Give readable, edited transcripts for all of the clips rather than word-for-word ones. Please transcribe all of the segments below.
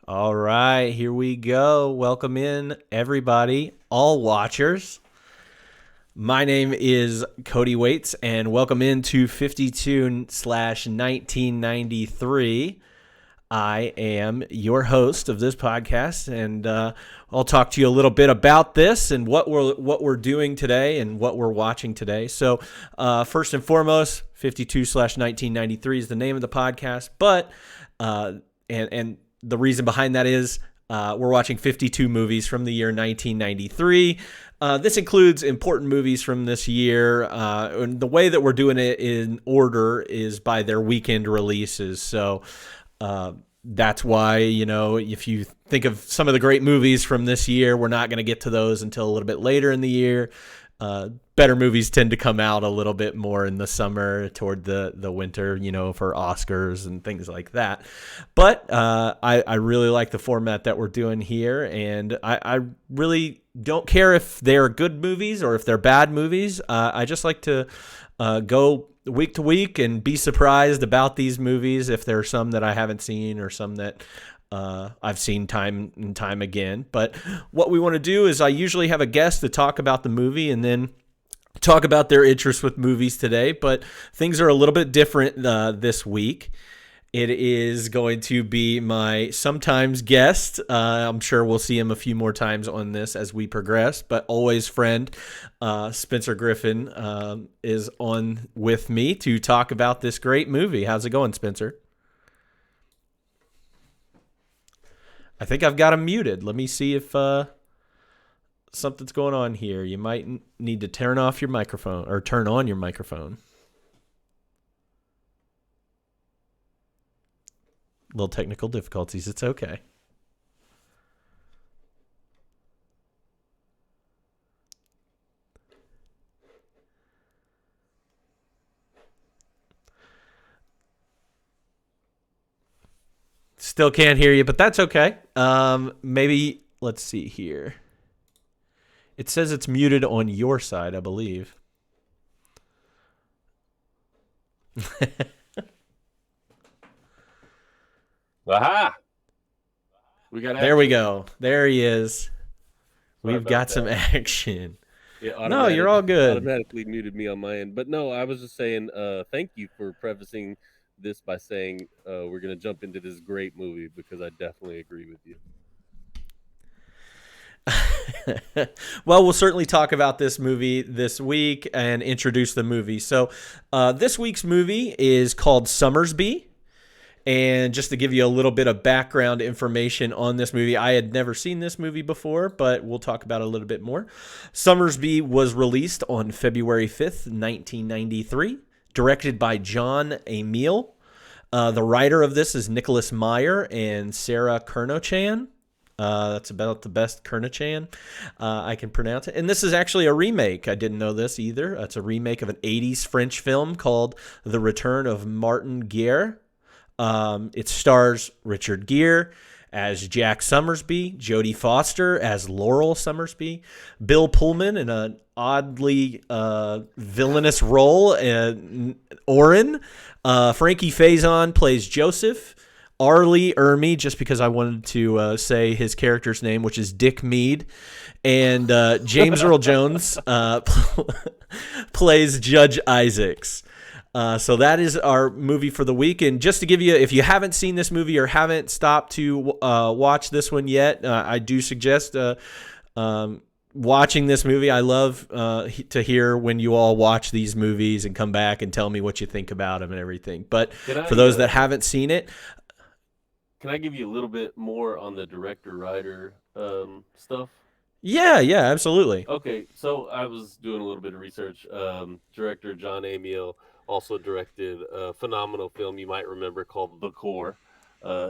All right, here we go. Welcome in, everybody, all watchers. My name is Cody Waits, and welcome into 52 slash 1993. I am your host of this podcast, and I'll talk to you a little bit about this and what we're doing today and what we're watching today. So, first and foremost, 52 slash 1993 is the name of the podcast, but uh, and the reason behind that is we're watching 52 movies from the year 1993. This includes important movies from this year. And the way that we're doing it in order is by their weekend releases. So that's why, if you think of some of the great movies from this year, we're not going to get to those until a little bit later in the year. Better movies tend to come out a little bit more in the summer toward the winter, for Oscars and things like that. But I really like the format that we're doing here, and I really don't care if they're good movies or if they're bad movies. I just like to go week to week and be surprised about these movies if there are some that I haven't seen or some that I've seen time and time again. But what we want to do is I usually have a guest to talk about the movie and then talk about their interest with movies today. But things are a little bit different this week. It is going to be my sometimes guest. I'm sure we'll see him a few more times on this as we progress, but always friend Spencer Griffin is on with me to talk about this great movie. How's it going, Spencer? I think I've got him muted. Let me see if something's going on here. You might need to turn off your microphone or turn on your microphone. Little technical difficulties. It's okay. Still can't hear you, but that's okay. Maybe let's see here. It says it's muted on your side, I believe. Aha! We got There we action. go. There he is. Sorry We've about got some that. action. It No, you're all good. automatically muted me on my end. But no, I was just saying thank you for prefacing this by saying we're gonna jump into this great movie because I definitely agree with you. Well, we'll certainly talk about this movie this week and introduce the movie. So, this week's movie is called Sommersby. And just to give you a little bit of background information on this movie, I had never seen this movie before, but we'll talk about it a little bit more. Sommersby was released on February 5th, 1993, directed by John Amiel. The writer of this is Nicholas Meyer and Sarah Kernochan. That's about the best Kernochan I can pronounce it. And this is actually a remake. I didn't know this either. It's a remake of an 80s French film called The Return of Martin Guerre. It stars Richard Gere as Jack Sommersby, Jodie Foster as Laurel Sommersby, Bill Pullman in an oddly villainous role, Oren. Frankie Faison plays Joseph. Arlie Ermy, just because I wanted to say his character's name, which is Dick Mead. And James Earl Jones plays Judge Isaacs. So that is our movie for the week. And just to give you, if you haven't seen this movie or haven't stopped to watch this one yet, I do suggest watching this movie. I love to hear when you all watch these movies and come back and tell me what you think about them and everything. But Can for I those that haven't seen it, can I give you a little bit more on the director writer stuff? yeah, absolutely. Okay, so I was doing a little bit of research. Director John Amiel also directed a phenomenal film you might remember called The Core.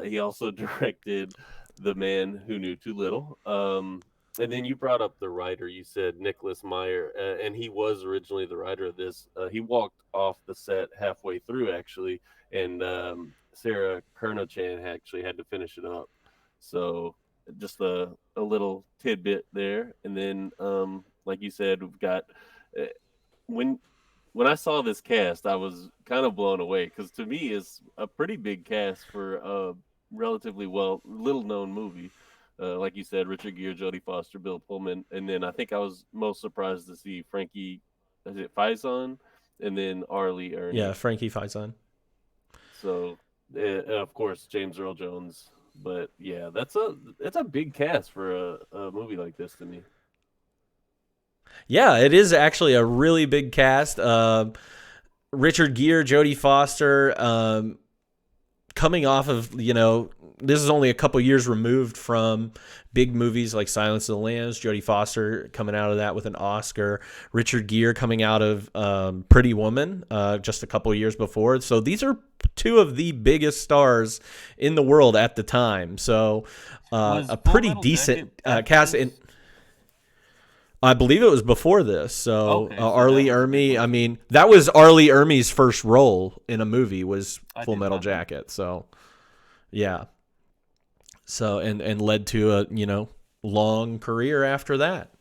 He also directed The Man Who Knew Too Little. And then you brought up the writer. You said Nicholas Meyer, and he was originally the writer of this. He walked off the set halfway through, actually, and Sarah Kernochan actually had to finish it up. So just a little tidbit there, and then like you said, we've got uh, when when I saw this cast, I was kind of blown away because to me, it's a pretty big cast for relatively little known movie. Like you said, Richard Gere, Jodie Foster, Bill Pullman, and then I think I was most surprised to see Frankie, is it Faison, and then Arlie Yeah, Ernie. Frankie Faison. So, of course, James Earl Jones. But yeah, that's a big cast for a movie like this to me. Yeah, it is actually a really big cast. Richard Gere, Jodie Foster, coming off of, this is only a couple years removed from big movies like Silence of the Lambs. Jodie Foster coming out of that with an Oscar. Richard Gere coming out of Pretty Woman just a couple years before. So these are two of the biggest stars in the world at the time. So Was a Full pretty Metal Jacket decent after cast. And this? I believe it was before this. So Okay, so that Arlie was a big Ermy. one I too. mean, that was Arlie Ermey's first role in a movie was I Full did Metal not know that. Jacket. So yeah. So and led to a long career after that.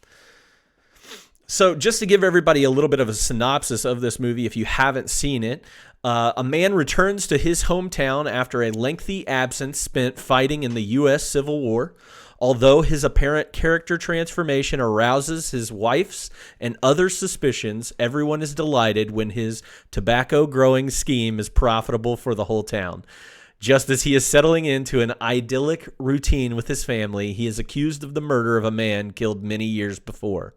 So just to give everybody a little bit of a synopsis of this movie, if you haven't seen it, a man returns to his hometown after a lengthy absence spent fighting in the U.S. Civil War. Although his apparent character transformation arouses his wife's and others' suspicions, everyone is delighted when his tobacco growing scheme is profitable for the whole town. Just as he is settling into an idyllic routine with his family, he is accused of the murder of a man killed many years before.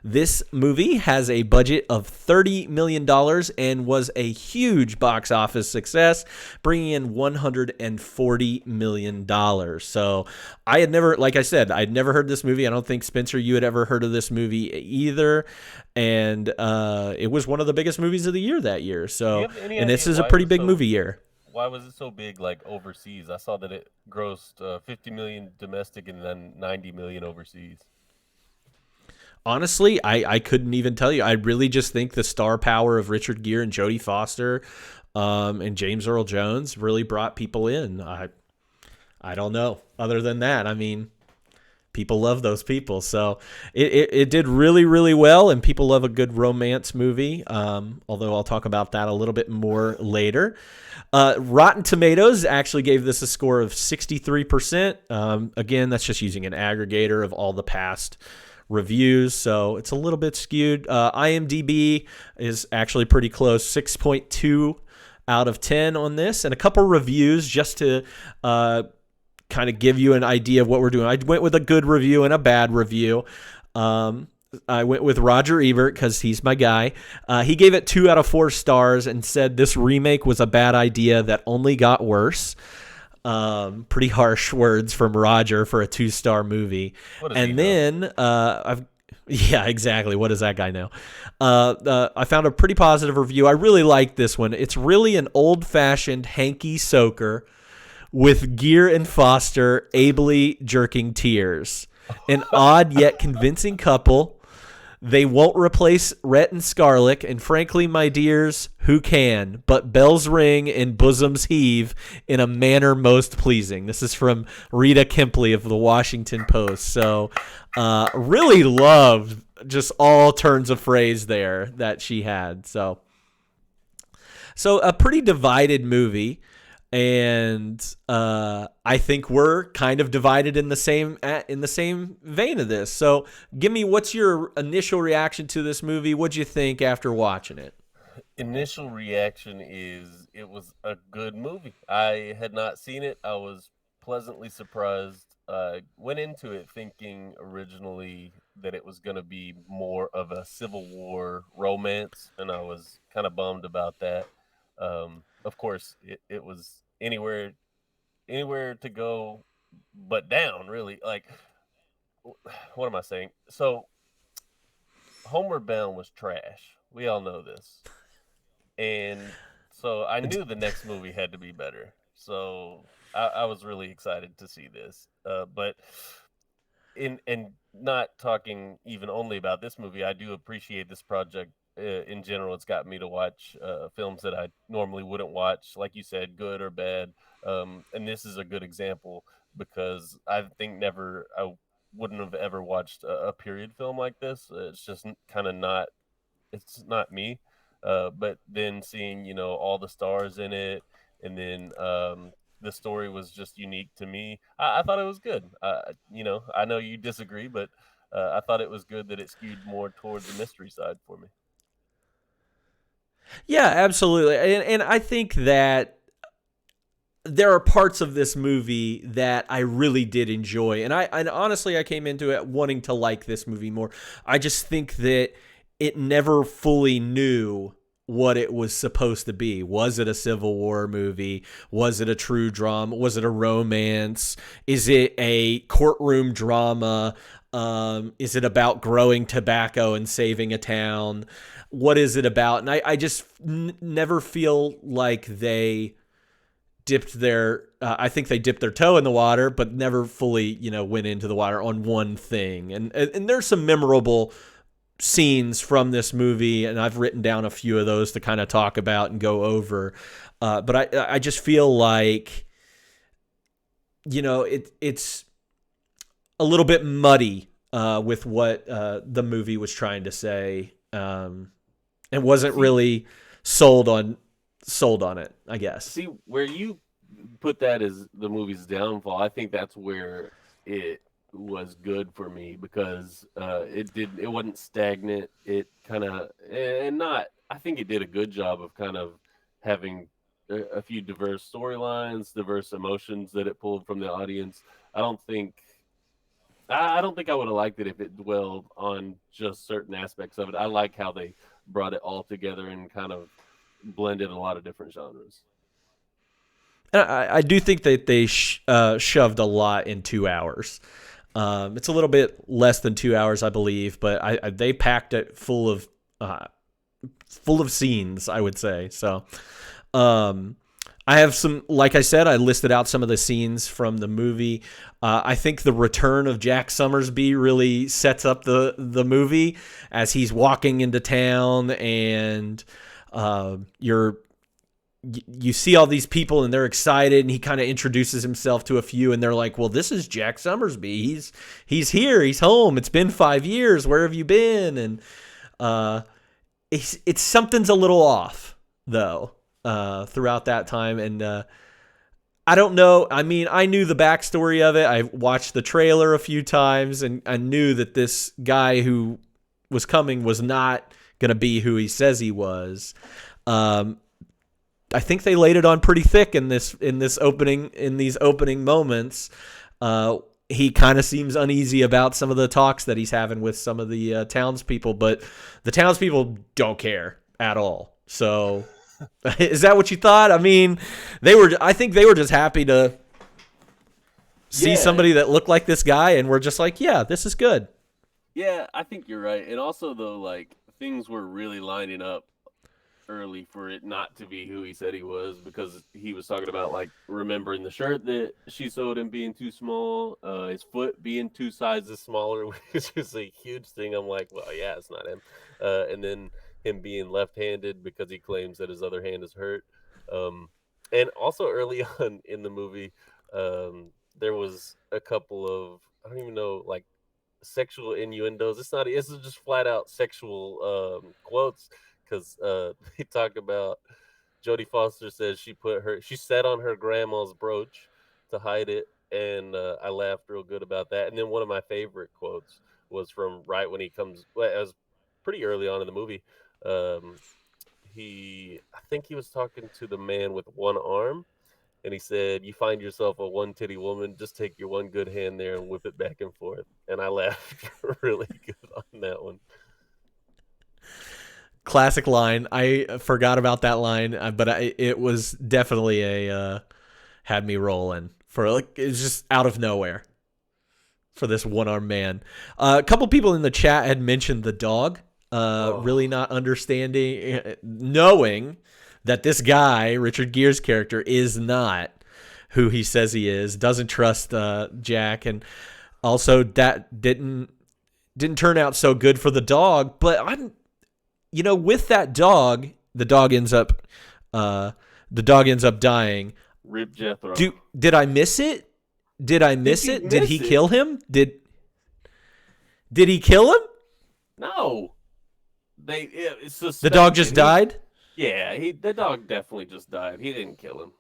This movie has a budget of $30 million dollars and was a huge box office success, bringing in $140 million dollars. So I had never, like I said, I'd never heard this movie. I don't think, Spencer, you had ever heard of this movie either. And it was one of the biggest movies of the year that year. Do you So, have any and this idea is a why it pretty was big so movie year. why was it so big like overseas? I saw that it grossed 50 million domestic and then 90 million overseas. Honestly, I couldn't even tell you. I really just think the star power of Richard Gere and Jodie Foster and James Earl Jones really brought people in. I don't know. Other than that, I mean, people love those people. So it did really, really well, and people love a good romance movie, although I'll talk about that a little bit more later. Rotten Tomatoes actually gave this a score of 63%. Again, that's just using an aggregator of all the past reviews, so it's a little bit skewed. IMDb is actually pretty close, 6.2 out of 10 on this, and a couple reviews just to kind of give you an idea of what we're doing. I went with a good review and a bad review. I went with Roger Ebert because he's my guy. He gave it 2 out of 4 stars and said this remake was a bad idea that only got worse. Pretty harsh words from Roger for a 2-star movie. What does he And know? then yeah, exactly. What does that guy know? I found a pretty positive review. I really like this one. It's really an old-fashioned hanky soaker with Gere and Foster ably jerking tears. An odd yet convincing couple. They won't replace Rhett and Scarlett, and frankly, my dears, who can? But bells ring and bosoms heave in a manner most pleasing. This is from Rita Kempley of the Washington Post. So, really loved just all turns of phrase there that she had. So a pretty divided movie, and I think we're kind of divided in the same vein of this. So, give me, what's your initial reaction to this movie? What'd you think after watching it? Initial reaction is it was a good movie. I had not seen it. I was pleasantly surprised. Went into it thinking originally that it was going to be more of a Civil War romance, and I was kind of bummed about that. Of course, it was anywhere to go but down, really. Like, what am I saying? So, Homeward Bound was trash. We all know this. And so I knew the next movie had to be better. So I was really excited to see this. But in not talking even only about this movie, I do appreciate this project in general. It's got me to watch films that I normally wouldn't watch, like you said, good or bad. And this is a good example because I think never I wouldn't have ever watched a period film like this. It's just kind of not it's not me. But then seeing all the stars in it, and then the story was just unique to me. I thought it was good. I know you disagree, but I thought it was good that it skewed more toward the mystery side for me. Yeah, absolutely. And I think that there are parts of this movie that I really did enjoy. And honestly, I came into it wanting to like this movie more. I just think that it never fully knew what it was supposed to be. Was it a Civil War movie? Was it a true drama? Was it a romance? Is it a courtroom drama? Is it about growing tobacco and saving a town? What is it about? And I just never feel like they dipped their I think they dipped their toe in the water, but never fully, went into the water on one thing. And there's some memorable scenes from this movie, and I've written down a few of those to kind of talk about and go over. But I just feel like, it's a little bit muddy with what the movie was trying to say, and wasn't See, really sold on it, I guess. see where you put that as the movie's downfall. I think that's where it was good for me because it wasn't stagnant. It kind of and not. I think it did a good job of kind of having a few diverse storylines, diverse emotions that it pulled from the audience. I don't think I don't think I would have liked it if it dwelled on just certain aspects of it. I like how they brought it all together and kind of blended a lot of different genres. And I do think that they shoved a lot in 2 hours. It's a little bit less than 2 hours, I believe, but they packed it full of scenes, I would say. So, I have some, like I said, I listed out some of the scenes from the movie. I think the return of Jack Sommersby really sets up the movie as he's walking into town, and you see all these people and they're excited, and he kind of introduces himself to a few, and they're like, well, this is Jack Sommersby. He's here. He's home. It's been 5 years. Where have you been? And it's something's a little off though throughout that time. And I don't know. I mean, I knew the backstory of it. I watched the trailer a few times, and I knew that this guy who was coming was not going to be who he says he was. I think they laid it on pretty thick in these opening moments. He kind of seems uneasy about some of the talks that he's having with some of the townspeople, but the townspeople don't care at all. So, is that what you thought? I mean, I think they were just happy to see Yeah, somebody that looked like this guy, and we're just like, yeah, this is good. yeah, I think you're right. And also, though, like things were really lining up early for it not to be who he said he was because he was talking about like remembering the shirt that she sewed him being too small, his foot being 2 sizes smaller, which is a huge thing. I'm like, well, yeah, it's not him. And then him being left-handed because he claims that his other hand is hurt. Um, and also early on in the movie, there was a couple of I don't even know like sexual innuendos. It's not. It's just flat out sexual quotes because they talk about Jodie Foster says she sat on her grandma's brooch to hide it, and I laughed real good about that. And then one of my favorite quotes was from right when he comes. Well, it was pretty early on in the movie. Um, I think he was talking to the man with one arm, and he said, "You find yourself a one titty woman, just take your one good hand there and whip it back and forth." And I laughed really good on that one. Classic line. I forgot about that line, but it was definitely had me rolling for like it's just out of nowhere for this one armed man. A couple people in the chat had mentioned the dog. Oh, Really not understanding, knowing that this guy, Richard Gere's character, is not who he says he is. Doesn't trust Jack, and also that didn't turn out so good for the dog. But with that dog, uh, the dog ends up dying. Rip Jethro. Did I miss it? Did I Did miss you it? Did miss he it? kill him? Did he kill him? No, it's The dog just suspected. died? The dog definitely just died. He didn't kill him.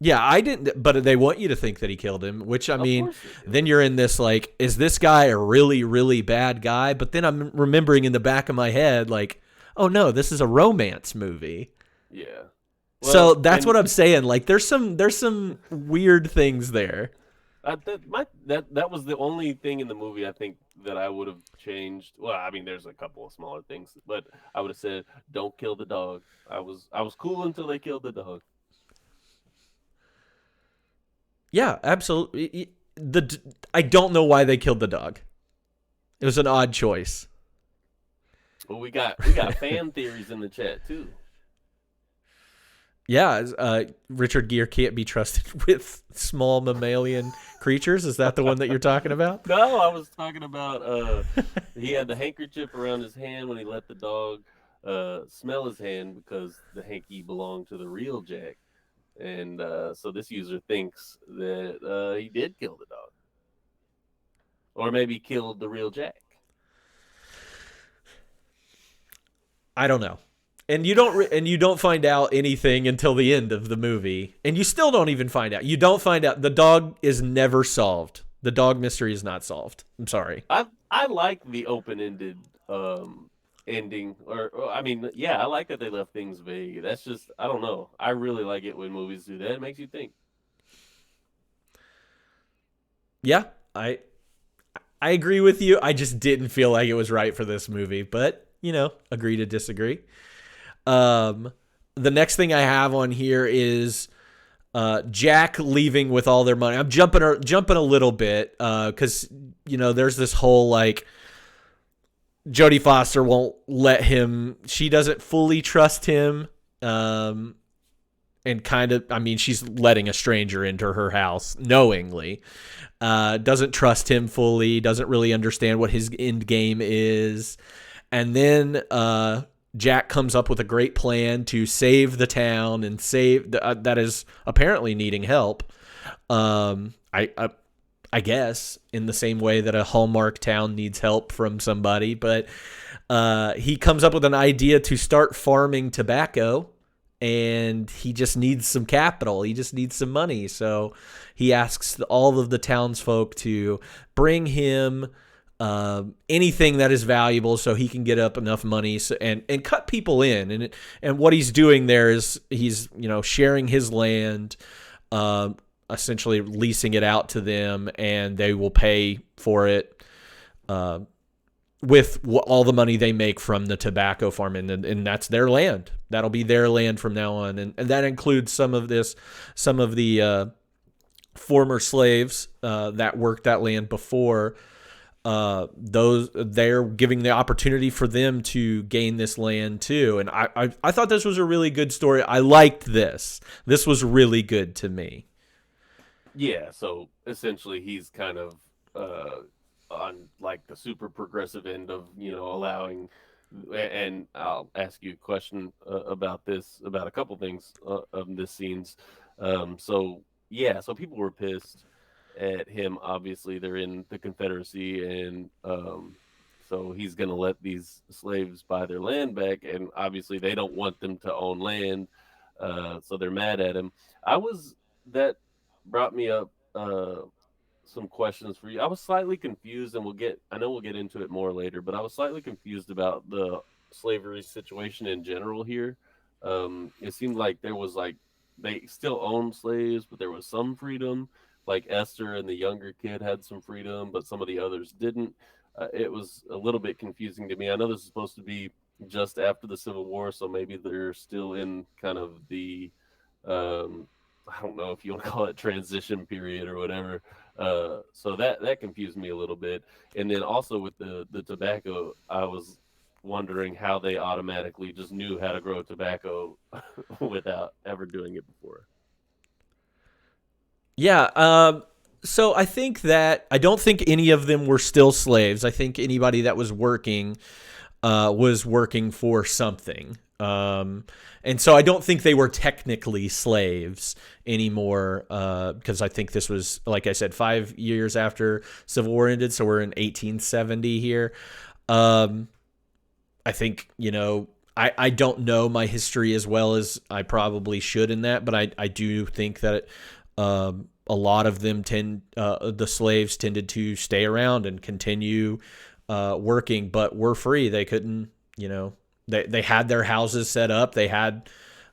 Yeah, I didn't, but they want you to think that he killed him, which I Of mean, course they do. then you're in this like, is this guy a really, really bad guy? But then I'm remembering in the back of my head, like, oh no, this is a romance movie. Yeah. So Well, that's what and I'm saying. Like, there's some weird things there. that was the only thing in the movie I think that I would have changed. Well, I mean, there's a couple of smaller things, but I would have said, "Don't kill the dog." I was cool until they killed the dog. Yeah, absolutely. I don't know why they killed the dog. It was an odd choice. But we got fan theories in the chat too. Yeah, Richard Gere can't be trusted with small mammalian creatures. Is that the one that you're talking about? No, I was talking about he had the handkerchief around his hand when he let the dog smell his hand because the hanky belonged to the real Jack. And so this user thinks that he did kill the dog. Or maybe killed the real Jack. I don't know. And you don't find out anything until the end of the movie, and you still don't even find out. You don't find out. The dog is never solved. The dog mystery is not solved. I'm sorry. I like the open ended ending, or I mean, yeah, I like that they left things vague. That's just I don't know. I really like it when movies do that. It makes you think. Yeah, I agree with you. I just didn't feel like it was right for this movie, but agree to disagree. Um, the next thing I have on here is Jack leaving with all their money. I'm jumping a little bit because there's this whole like Jodie Foster won't let him. She doesn't fully trust him. And kind of, I mean, she's letting a stranger into her house knowingly. Doesn't trust him fully. Doesn't really understand what his end game is. And then Jack comes up with a great plan to save the town and save that is apparently needing help. I guess in the same way that a Hallmark town needs help from somebody, but he comes up with an idea to start farming tobacco, and he just needs some capital. He just needs some money, so he asks all of the townsfolk to bring him anything that is valuable so he can get up enough money and cut people in. And what he's doing there is he's sharing his land, essentially leasing it out to them, and they will pay for it with all the money they make from the tobacco farm, and that's their land. That'll be their land from now on, and that includes some of the former slaves that worked that land before. Those they're giving the opportunity for them to gain this land too, and I thought this was a really good story. I liked this. This was really good to me. Yeah, so essentially he's kind of on like the super progressive end of allowing. And I'll ask you a question about this, about a couple things of this scenes. So yeah, so people were pissed at him. Obviously, they're in the Confederacy, and so he's going to let these slaves buy their land back, and obviously they don't want them to own land, so they're mad at him. I was that brought me up some questions for you. I was slightly confused, and I know we'll get into it more later, but I was slightly confused about the slavery situation in general here. It seemed like there was like they still owned slaves, but there was some freedom. Like Esther and the younger kid had some freedom, but some of the others didn't. It was a little bit confusing to me. I know this is supposed to be just after the Civil War, so maybe they're still in kind of the um, I don't know if you want to call it transition period or whatever. So that confused me a little bit. And then also with the tobacco, I was wondering how they automatically just knew how to grow tobacco without ever doing it before. Yeah. So I don't think any of them were still slaves. I think anybody that was working for something. And so I don't think they were technically slaves anymore, because I think this was, like I said, 5 years after Civil War ended, so we're in 1870 here. I think, I don't know my history as well as I probably should in that, but I do think that a lot of them the slaves tended to stay around and continue working, but were free. They couldn't, they had their houses set up. They had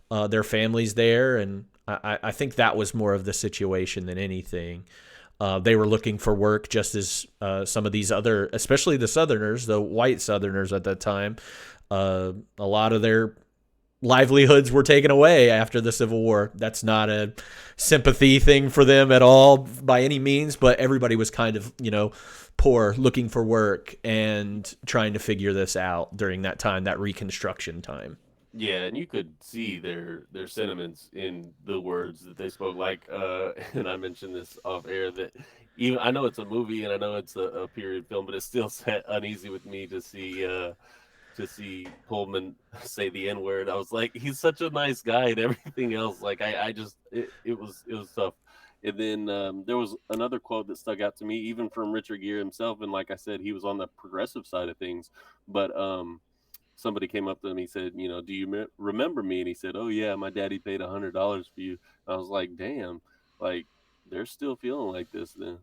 their families there, and I think that was more of the situation than anything. They were looking for work just as some of these other, especially the Southerners, the white Southerners at that time, a lot of their livelihoods were taken away after the Civil War. That's not a sympathy thing for them at all by any means, but everybody was kind of, poor, looking for work and trying to figure this out during that time, that Reconstruction time. Yeah, and you could see their sentiments in the words that they spoke. Like, and I mentioned this off air that even I know it's a movie and I know it's a period film, but it still set uneasy with me to see Pullman say the N word. I was like, he's such a nice guy and everything else. Like, I just it was tough. And then there was another quote that stuck out to me, even from Richard Gere himself. And like I said, he was on the progressive side of things, but somebody came up to him. He said, do you remember me? And he said, oh yeah, my daddy paid $100 for you. I was like, damn, like they're still feeling like this then.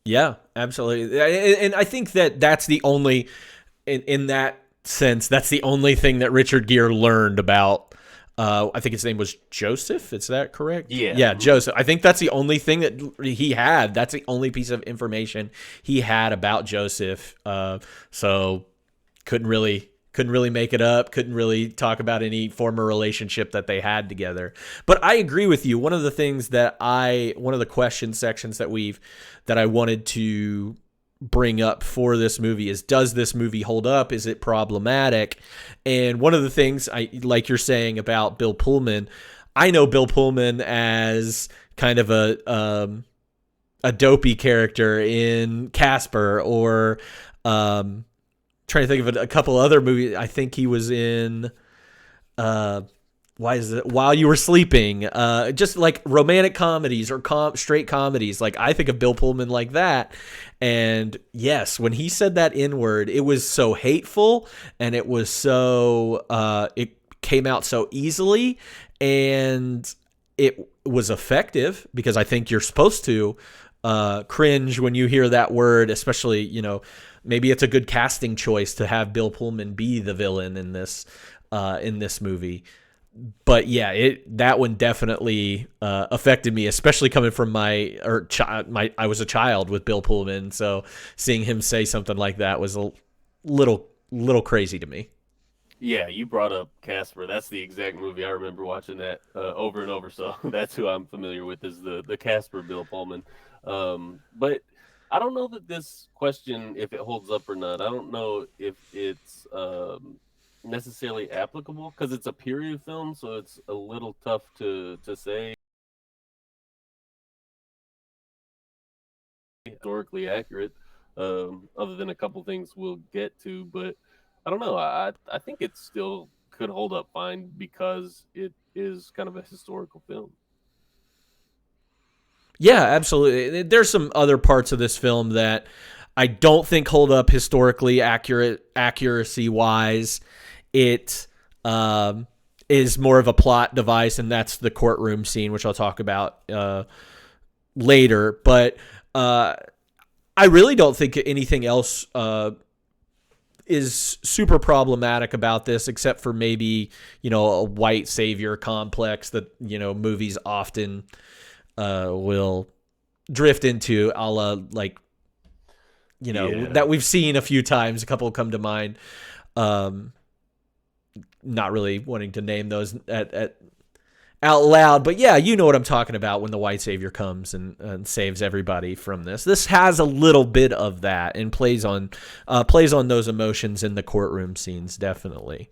Yeah, absolutely. And I think that that's the only, in that sense, that's the only thing that Richard Gere learned about. I think his name was Joseph. Is that correct? Yeah. Yeah, Joseph. I think that's the only thing that he had. That's the only piece of information he had about Joseph. So couldn't really make it up, couldn't really talk about any former relationship that they had together. But I agree with you. One of the question sections that I wanted to bring up for this movie is, does this movie hold up? Is it problematic? And one of the things, like you're saying about Bill Pullman, I know Bill Pullman as kind of a dopey character in Casper, or trying to think of a couple other movies. I think he was in While You Were Sleeping, just like romantic comedies or straight comedies. Like, I think of Bill Pullman like that. And yes, when he said that N-word, it was so hateful, and it was so it came out so easily, and it was effective, because I think you're supposed to cringe when you hear that word, especially, maybe it's a good casting choice to have Bill Pullman be the villain in this movie. But yeah, that one definitely affected me, especially coming from I was a child with Bill Pullman, so seeing him say something like that was a little crazy to me. Yeah, you brought up Casper. That's the exact movie I remember watching that over and over. So that's who I'm familiar with, is the Casper Bill Pullman. But I don't know that this question, if it holds up or not. I don't know if it's necessarily applicable, because it's a period film, so it's a little tough to say historically accurate. Other than a couple things we'll get to, but I don't know. I think it still could hold up fine because it is kind of a historical film. Yeah, absolutely. There's some other parts of this film that I don't think hold up historically accuracy wise. It is more of a plot device, and that's the courtroom scene, which I'll talk about later. But I really don't think anything else is super problematic about this, except for maybe, a white savior complex that, movies often will drift into, a la, like, that we've seen a few times. A couple come to mind. Not really wanting to name those out loud, but yeah, you know what I'm talking about, when the white savior comes and saves everybody from this. This has a little bit of that, and plays on those emotions in the courtroom scenes, definitely.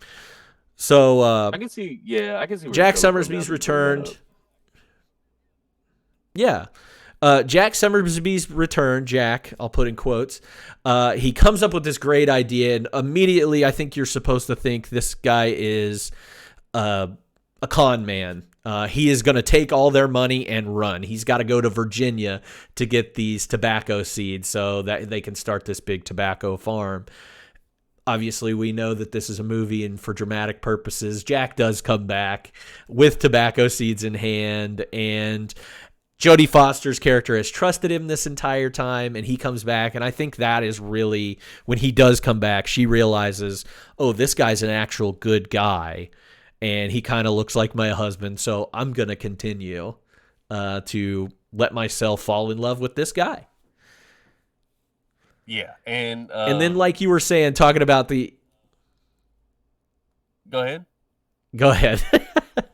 So I can see where Jack you're coming from Sommersby's now. returned. Yeah. Jack Sommersby's return, Jack, I'll put in quotes. He comes up with this great idea, and immediately I think you're supposed to think this guy is a con man. He is going to take all their money and run. He's got to go to Virginia to get these tobacco seeds so that they can start this big tobacco farm. obviously we know that this is a movie, and for dramatic purposes, Jack does come back with tobacco seeds in hand, and Jodie Foster's character has trusted him this entire time, and he comes back, and I think that is really, when he does come back, she realizes, oh, this guy's an actual good guy, and he kind of looks like my husband, so I'm going to continue to let myself fall in love with this guy. Yeah, and then, like you were saying, talking about the... Go ahead. Go ahead.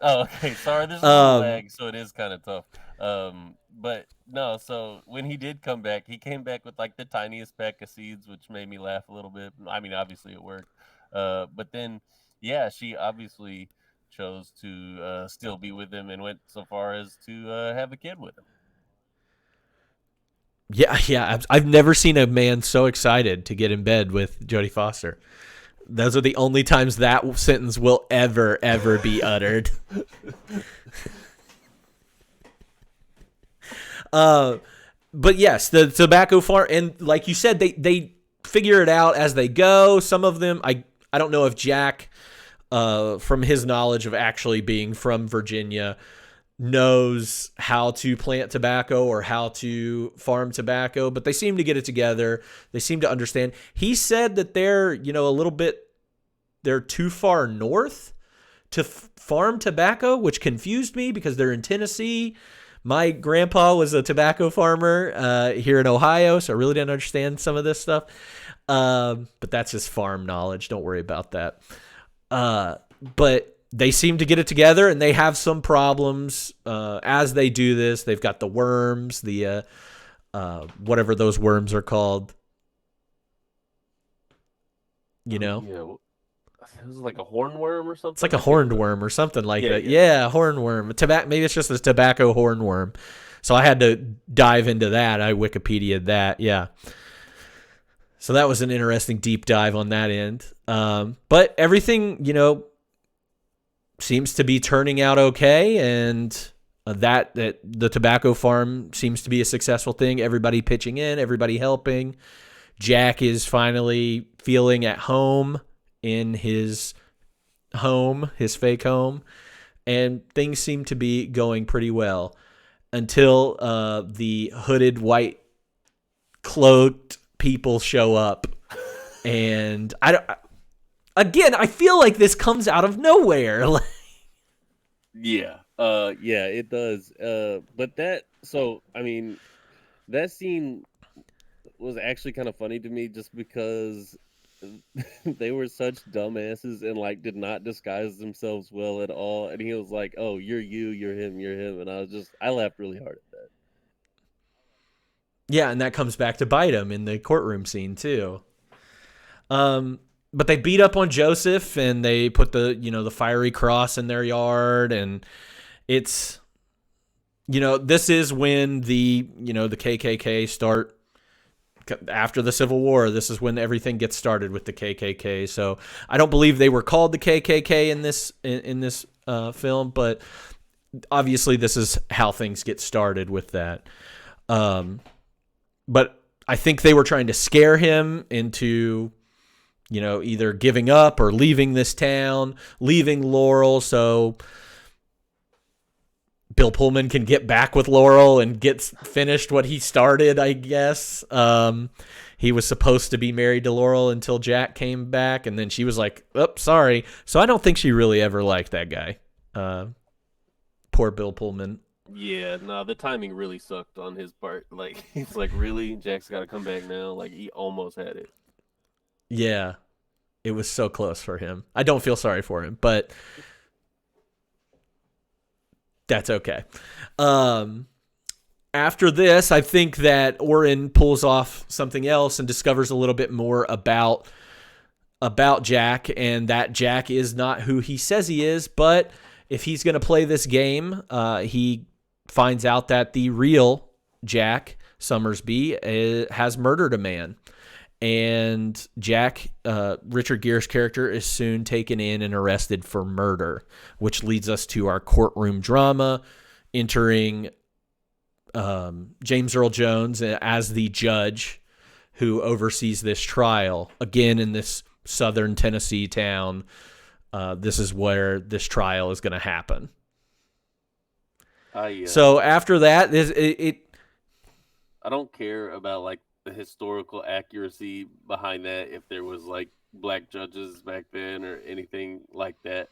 Oh, okay. Sorry, there's a little lag, so it is kind of tough. But no, so when he did come back, he came back with like the tiniest pack of seeds, which made me laugh a little bit. I mean, obviously it worked. But then, yeah, she obviously chose to still be with him and went so far as to have a kid with him. Yeah. I've never seen a man so excited to get in bed with Jodie Foster. Those are the only times that sentence will ever be uttered. But yes, the tobacco farm, and like you said, they figure it out as they go. Some of them, I don't know if Jack, from his knowledge of actually being from Virginia, knows how to plant tobacco or how to farm tobacco, but they seem to get it together. They seem to understand. He said that they're they're too far north to farm tobacco, which confused me because they're in Tennessee. My grandpa was a tobacco farmer here in Ohio, so I really didn't understand some of this stuff. But that's just farm knowledge. Don't worry about that. But they seem to get it together, and they have some problems as they do this. They've got the worms, the whatever those worms are called. Yeah, it was like a hornworm or something. It's like a horned worm or something like that. Yeah, hornworm. Maybe it's just a tobacco hornworm. So I had to dive into that. I Wikipedia'd that. Yeah. So that was an interesting deep dive on that end. But everything, seems to be turning out okay, and that the tobacco farm seems to be a successful thing. Everybody pitching in, everybody helping. Jack is finally feeling at home in his fake home, and things seem to be going pretty well until the hooded, white, cloaked people show up. And I feel like this comes out of nowhere. Yeah, it does. But that scene was actually kind of funny to me just because they were such dumbasses and like did not disguise themselves well at all. And he was like, "Oh, you're him, you're him," and I laughed really hard at that. Yeah, and that comes back to bite him in the courtroom scene too. But they beat up on Joseph, and they put the fiery cross in their yard, and it's this is when the KKK start. After the Civil War, this is when everything gets started with the KKK. So I don't believe they were called the KKK in this film, but obviously this is how things get started with that. But I think they were trying to scare him into, either giving up or leaving this town, leaving Laurel, so Bill Pullman can get back with Laurel and get finished what he started, I guess. He was supposed to be married to Laurel until Jack came back, and then she was like, "Oh, sorry." So I don't think she really ever liked that guy. Poor Bill Pullman. Yeah, no, the timing really sucked on his part. Like, he's like, really? Jack's got to come back now? Like, he almost had it. Yeah, it was so close for him. I don't feel sorry for him, but that's okay. After this, I think that Orin pulls off something else and discovers a little bit more about Jack, and that Jack is not who he says he is. But if he's going to play this game, he finds out that the real Jack Sommersby has murdered a man. And Jack, Richard Gere's character, is soon taken in and arrested for murder, which leads us to our courtroom drama, entering James Earl Jones as the judge who oversees this trial, again in this southern Tennessee town. This is where this trial is going to happen. So after that, I don't care about like the historical accuracy behind that. If there was like black judges back then or anything like that,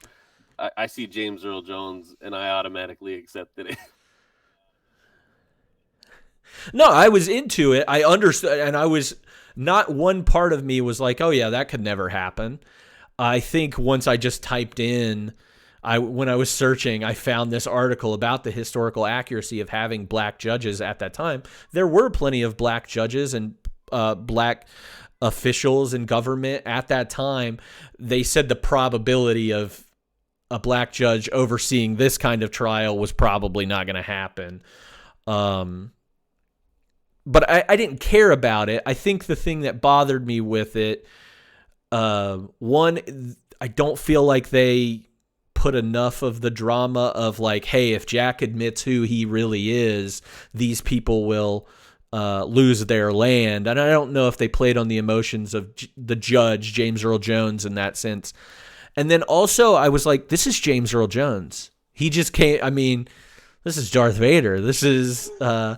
I see James Earl Jones and I automatically accepted it. No, I was into it. I understood, and I was not one part of me was like, oh yeah, that could never happen. I think once I just typed in, when I was searching, I found this article about the historical accuracy of having black judges at that time. There were plenty of black judges and black officials in government at that time. They said the probability of a black judge overseeing this kind of trial was probably not going to happen. But I didn't care about it. I think the thing that bothered me with it, one, I don't feel like they put enough of the drama of like, hey, if Jack admits who he really is, these people will lose their land. And I don't know if they played on the emotions of the judge, James Earl Jones, in that sense. And then also I was like, this is James Earl Jones. He just can't, I mean, this is Darth Vader. This is I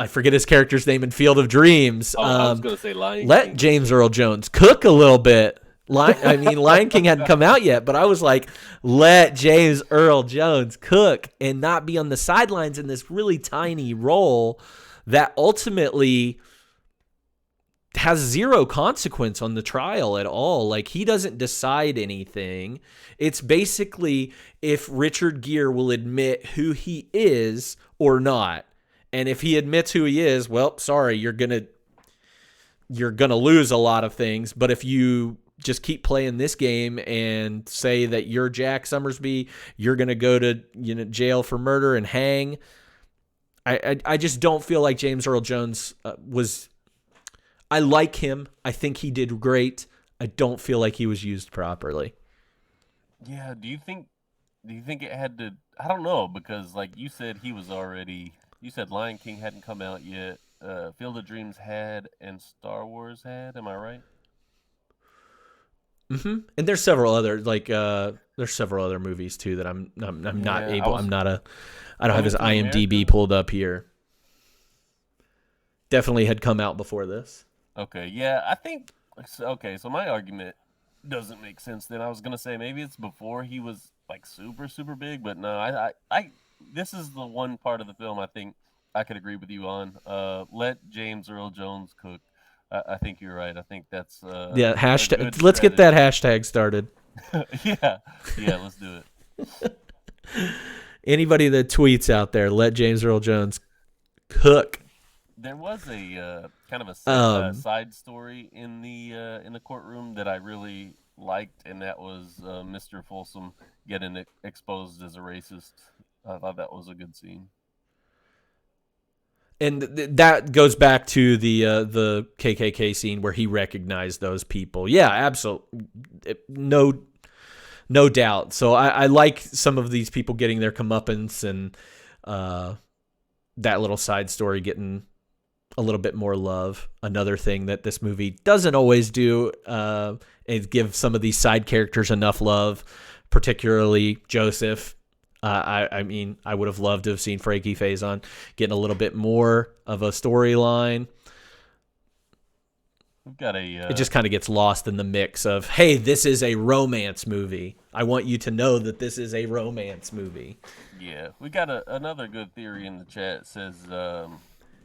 forget his character's name in Field of Dreams. I was going to say Lion let King. James Earl Jones cook a little bit. Lion King hadn't come out yet, but I was like, let James Earl Jones cook and not be on the sidelines in this really tiny role that ultimately has zero consequence on the trial at all. Like, he doesn't decide anything. It's basically if Richard Gere will admit who he is or not. And if he admits who he is, well, sorry, you're gonna lose a lot of things. But if you just keep playing this game and say that you're Jack Sommersby, you're gonna go to jail for murder and hang. I just don't feel like James Earl Jones was. I like him. I think he did great. I don't feel like he was used properly. Yeah. Do you think it had to? I don't know, because like you said, he was already. You said Lion King hadn't come out yet. Field of Dreams had, and Star Wars had. Am I right? Mm-hmm. And there's several other there's several other movies too that I'm not able. I don't have his IMDb pulled up here. Definitely had come out before this. Okay, yeah, I think. Okay, so my argument doesn't make sense. Then I was gonna say maybe it's before he was like super super big, but no, I this is the one part of the film I think I could agree with you on. Let James Earl Jones cook. I think you're right. I think that's yeah. Hashtag. Let's get that hashtag started. yeah, let's do it. Anybody that tweets out there, let James Earl Jones cook. There was a kind of a side story in the courtroom that I really liked, and that was Mr. Folsom getting exposed as a racist. I thought that was a good scene. And that goes back to the KKK scene where he recognized those people. Yeah, absolutely, no doubt. So I like some of these people getting their comeuppance, and that little side story getting a little bit more love. Another thing that this movie doesn't always do is give some of these side characters enough love, particularly Joseph. I mean, I would have loved to have seen Frankie Faison getting a little bit more of a storyline. We've got it just kind of gets lost in the mix of, hey, this is a romance movie. I want you to know that this is a romance movie. Yeah, we got another good theory in the chat. It says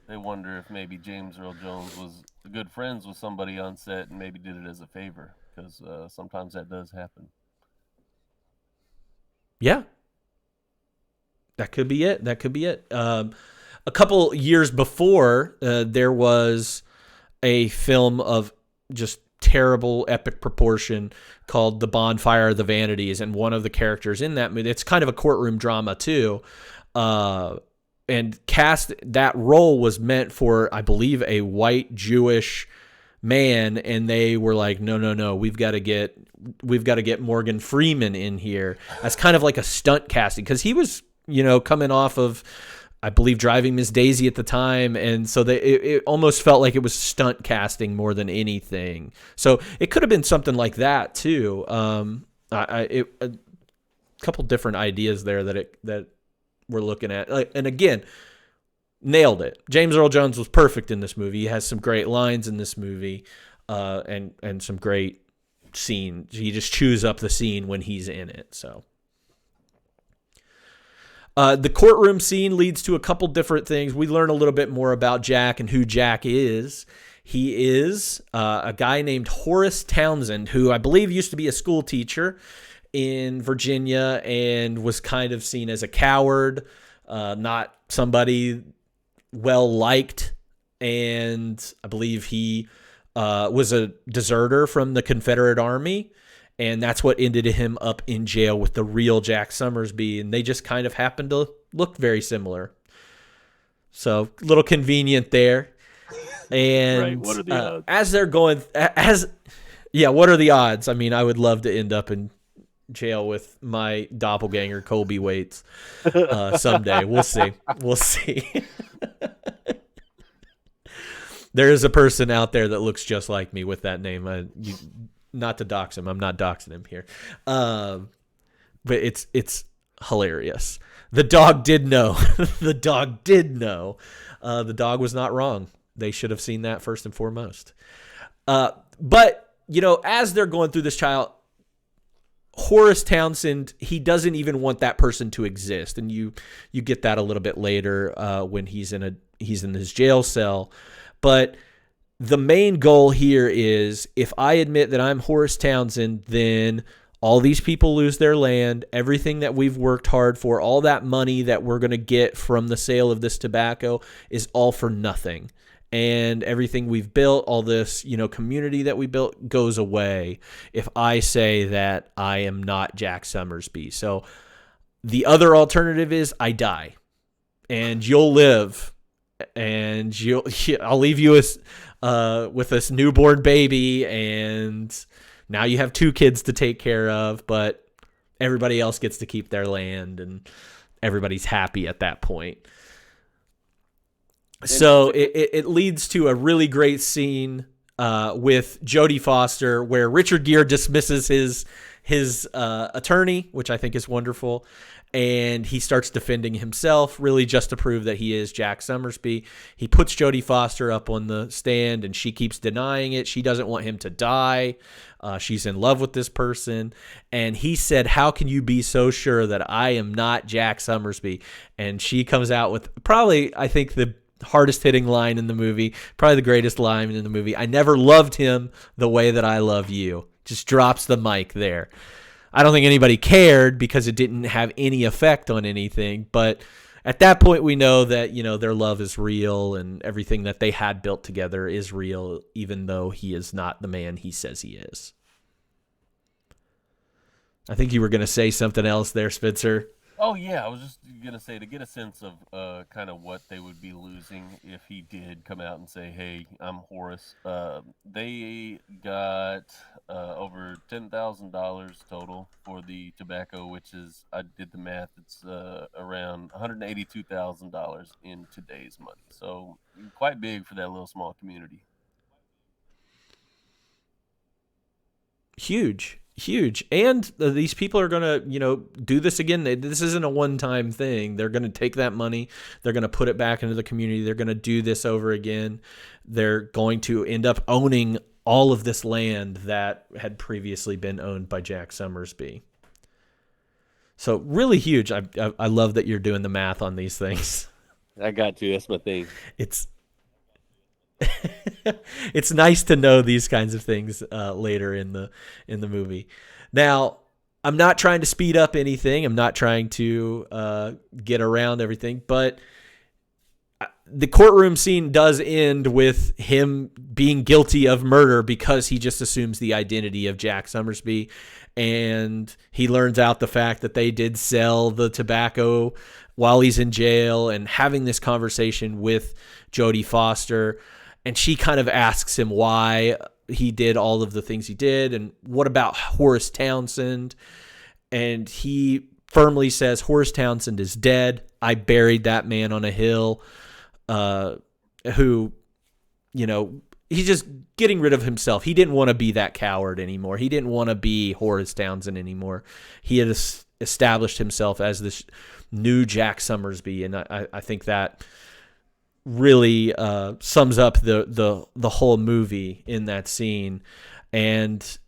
they wonder if maybe James Earl Jones was good friends with somebody on set and maybe did it as a favor, because sometimes that does happen. Yeah. That could be it. A couple years before, there was a film of just terrible, epic proportion called The Bonfire of the Vanities, and one of the characters in that movie, it's kind of a courtroom drama too, and cast that role was meant for, I believe, a white Jewish man, and they were like, no, we've got to get Morgan Freeman in here as kind of like a stunt casting, because he was coming off of, I believe, driving Miss Daisy at the time, and so it almost felt like it was stunt casting more than anything. So it could have been something like that too. A couple different ideas there that we're looking at, and again, nailed it. James Earl Jones was perfect in this movie. He has some great lines in this movie, and some great scene. He just chews up the scene when he's in it. So. The courtroom scene leads to a couple different things. We learn a little bit more about Jack and who Jack is. He is a guy named Horace Townsend, who I believe used to be a school teacher in Virginia and was kind of seen as a coward, not somebody well-liked. And I believe he was a deserter from the Confederate Army. And that's what ended him up in jail with the real Jack Sommersby. And they just kind of happened to look very similar. So a little convenient there. And right. What are the odds? As they're going, what are the odds? I mean, I would love to end up in jail with my doppelganger, Colby Waits, someday. We'll see. We'll see. There is a person out there that looks just like me with that name. Not to dox him. I'm not doxing him here. But it's hilarious. The dog did know. The dog did know. The dog was not wrong. They should have seen that first and foremost. But, as they're going through this trial, Horace Townsend, he doesn't even want that person to exist. And you get that a little bit later when he's in his jail cell. But the main goal here is, if I admit that I'm Horace Townsend, then all these people lose their land, everything that we've worked hard for, all that money that we're going to get from the sale of this tobacco is all for nothing. And everything we've built, all this, community that we built goes away if I say that I am not Jack Sommersby. So the other alternative is I die and you'll live, and I'll leave you with this newborn baby, and now you have 2 kids to take care of, but everybody else gets to keep their land, and everybody's happy at that point. So it leads to a really great scene with Jodie Foster, where Richard Gere dismisses his attorney, which I think is wonderful. And he starts defending himself, really just to prove that he is Jack Sommersby. He puts Jodie Foster up on the stand, and she keeps denying it. She doesn't want him to die. She's in love with this person. And he said, "How can you be so sure that I am not Jack Sommersby?" And she comes out with probably, I think, the hardest hitting line in the movie, probably the greatest line in the movie. "I never loved him the way that I love you." Just drops the mic there. I don't think anybody cared because it didn't have any effect on anything. But at that point, we know that, their love is real and everything that they had built together is real, even though he is not the man he says he is. I think you were going to say something else there, Spencer. Oh, yeah. I was just going to say, to get a sense of kind of what they would be losing if he did come out and say, "Hey, I'm Horace." They got over $10,000 total for the tobacco, which is, I did the math, it's around $182,000 in today's money. So quite big for that little small community. Huge. And these people are going to, do this again. This isn't a one-time thing. They're going to take that money. They're going to put it back into the community. They're going to do this over again. They're going to end up owning all of this land that had previously been owned by Jack Sommersby. So really huge. I love that you're doing the math on these things. I got to. That's my thing. It's nice to know these kinds of things later in the movie. Now, I'm not trying to speed up anything. I'm not trying to get around everything, but the courtroom scene does end with him being guilty of murder because he just assumes the identity of Jack Sommersby, and he learns out the fact that they did sell the tobacco while he's in jail, and having this conversation with Jodie Foster. And she kind of asks him why he did all of the things he did, and what about Horace Townsend? And he firmly says, "Horace Townsend is dead. I buried that man on a hill, who, he's just getting rid of himself. He didn't want to be that coward anymore. He didn't want to be Horace Townsend anymore. He had established himself as this new Jack Sommersby, and I think that really sums up the whole movie in that scene. And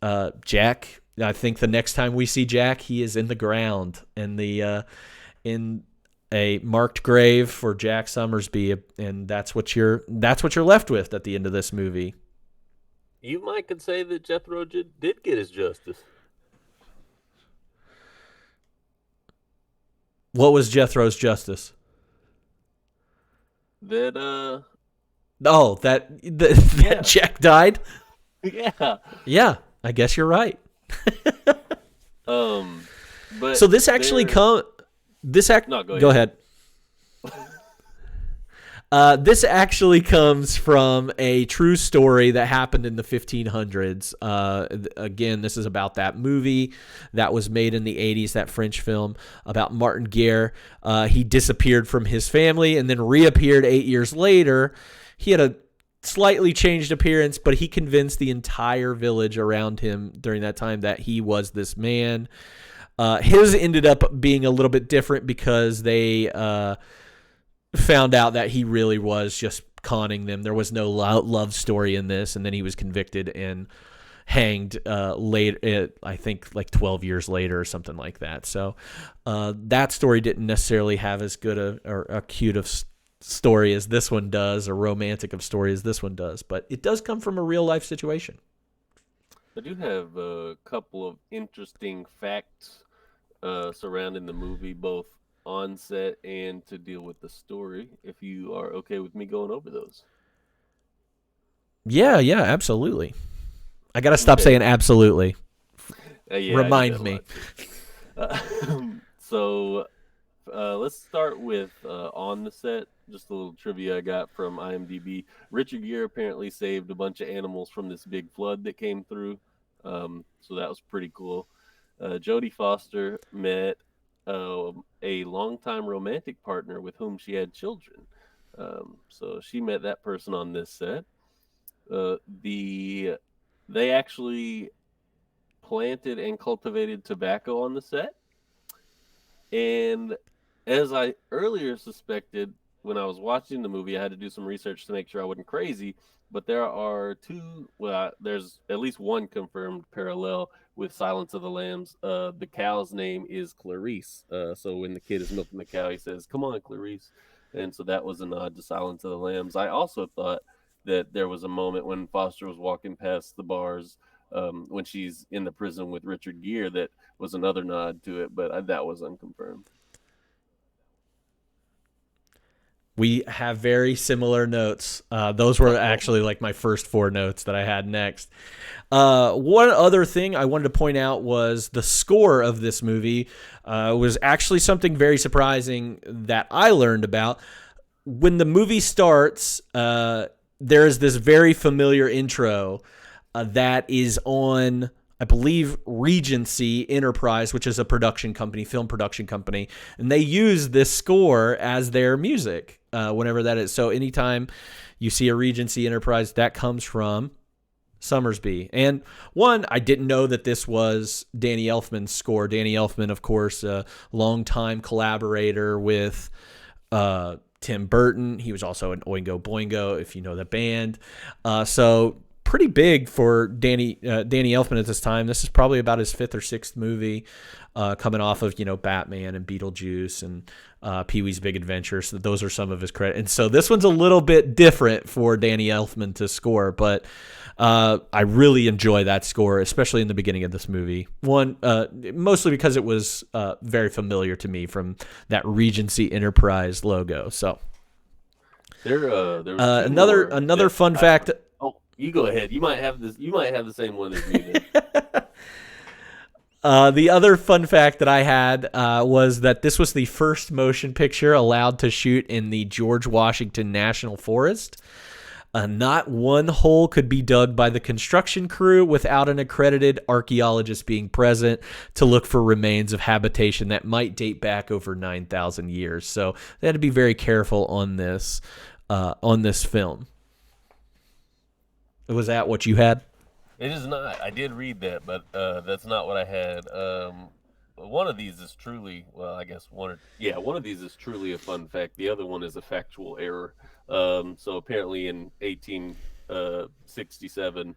Jack, I think the next time we see Jack, he is in the ground in a marked grave for Jack Sommersby, and that's what you're left with at the end of this movie. You could say that Jethro did get his justice. What was Jethro's justice? That that Jack died? Yeah. Yeah, I guess you're right. But so this actually No, go ahead. This actually comes from a true story that happened in the 1500s. Again, this is about that movie that was made in the 80s, that French film about Martin Guerre. He disappeared from his family and then reappeared 8 years later. He had a slightly changed appearance, but he convinced the entire village around him during that time that he was this man. His ended up being a little bit different because they found out that he really was just conning them. There was no love story in this, and then he was convicted and hanged later, I think like 12 years later or something like that. So that story didn't necessarily have as good a cute of story as this one does, or romantic of story as this one does, but it does come from a real life situation. I do have a couple of interesting facts surrounding the movie, both on set and to deal with the story, if you are okay with me going over those. Yeah, absolutely. I got to stop saying absolutely. Remind me. So let's start with on the set. Just a little trivia I got from IMDb. Richard Gere apparently saved a bunch of animals from this big flood that came through. So that was pretty cool. Jodie Foster met a longtime romantic partner with whom she had children. So she met that person on this set. They actually planted and cultivated tobacco on the set. And as I earlier suspected, when I was watching the movie, I had to do some research to make sure I wasn't crazy. But there's at least one confirmed parallel with Silence of the Lambs. The cow's name is Clarice. So when the kid is milking the cow, he says, "Come on, Clarice." And so that was a nod to Silence of the Lambs. I also thought that there was a moment when Foster was walking past the bars when she's in the prison with Richard Gere that was another nod to it, but that was unconfirmed. We have very similar notes. Those were actually like my first four notes that I had next. One other thing I wanted to point out was the score of this movie was actually something very surprising that I learned about. When the movie starts, there is this very familiar intro that is on, I believe, Regency Enterprise, which is a production company, film production company, and they use this score as their music whenever that is. So anytime you see a Regency Enterprise, that comes from Sommersby. And one, I didn't know that this was Danny Elfman's score. Danny Elfman, of course, a longtime collaborator with Tim Burton. He was also in Oingo Boingo, if you know the band. So pretty big for Danny Elfman at this time. This is probably about his fifth or sixth movie, coming off of Batman and Beetlejuice and Pee-wee's Big Adventure. So those are some of his credits. And so this one's a little bit different for Danny Elfman to score, but I really enjoy that score, especially in the beginning of this movie. One, mostly because it was very familiar to me from that Regency Enterprise logo. So there another fun fact. You go ahead. You might have this. You might have the same one as me. The other fun fact that I had was that this was the first motion picture allowed to shoot in the George Washington National Forest. Not one hole could be dug by the construction crew without an accredited archaeologist being present to look for remains of habitation that might date back over 9,000 years. So they had to be very careful on this film. Was that what you had? It is not. I did read that, but that's not what I had. One of these is truly, well, I guess one of these is truly a fun fact. The other one is a factual error. So apparently in 1867,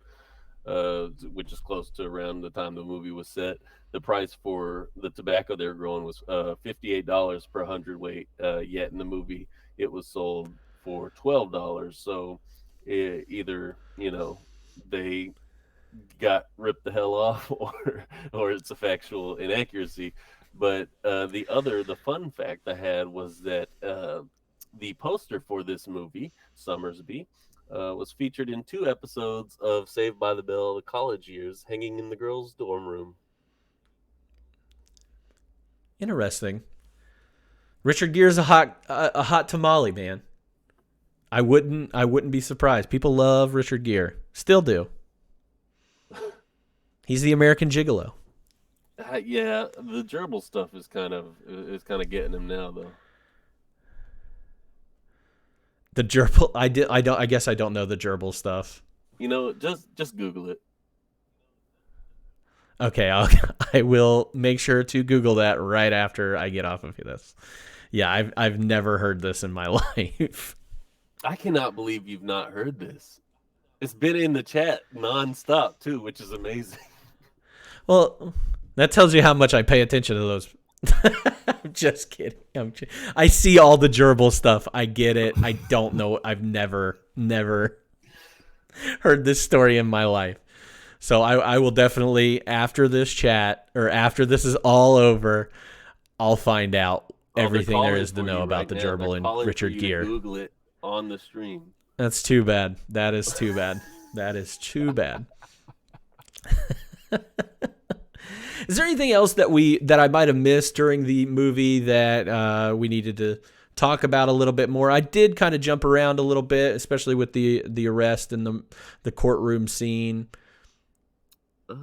which is close to around the time the movie was set, the price for the tobacco they were growing was $58 per hundredweight. Yet in the movie, it was sold for $12. So either they got ripped the hell off, or it's a factual inaccuracy. But the fun fact I had was that the poster for this movie, Sommersby, was featured in 2 episodes of Saved by the Bell: The College Years, hanging in the girls' dorm room. Interesting. Richard Gere's a hot tamale, man. I wouldn't be surprised. People love Richard Gere. Still do. He's the American Gigolo. Yeah, the gerbil stuff is kind of getting him now, though. The gerbil. I guess I don't know the gerbil stuff. Just Google it. Okay, I will make sure to Google that right after I get off of this. Yeah, I've never heard this in my life. I cannot believe you've not heard this. It's been in the chat nonstop too, which is amazing. Well, that tells you how much I pay attention to those. I'm just kidding. I see all the gerbil stuff. I get it. I don't know. I've never heard this story in my life. So I will definitely, after this chat, or after this is all over, I'll find out everything there is to know about the gerbil and Richard Gere. Google it on the stream. That's too bad. That is too bad. That is too bad. Is there anything else that I might have missed during the movie that we needed to talk about a little bit more? I did kind of jump around a little bit, especially with the arrest and the courtroom scene. I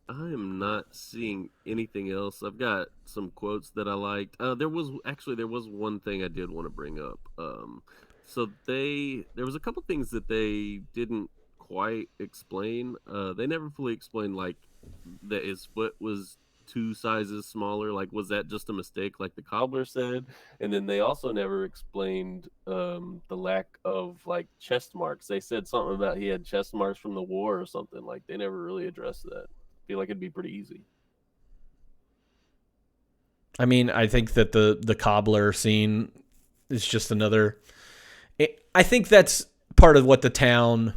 am not seeing anything else. I've got some quotes that I liked. There was one thing I did want to bring up. So there was a couple things that they didn't quite explain. They never fully explained, like, that his foot was 2 sizes smaller. Like, was that just a mistake, like the cobbler said? And then they also never explained the lack of, like, chest marks. They said something about he had chest marks from the war or something. Like, they never really addressed that. I feel like it'd be pretty easy. I mean, I think that the cobbler scene is just another. I think that's part of what the town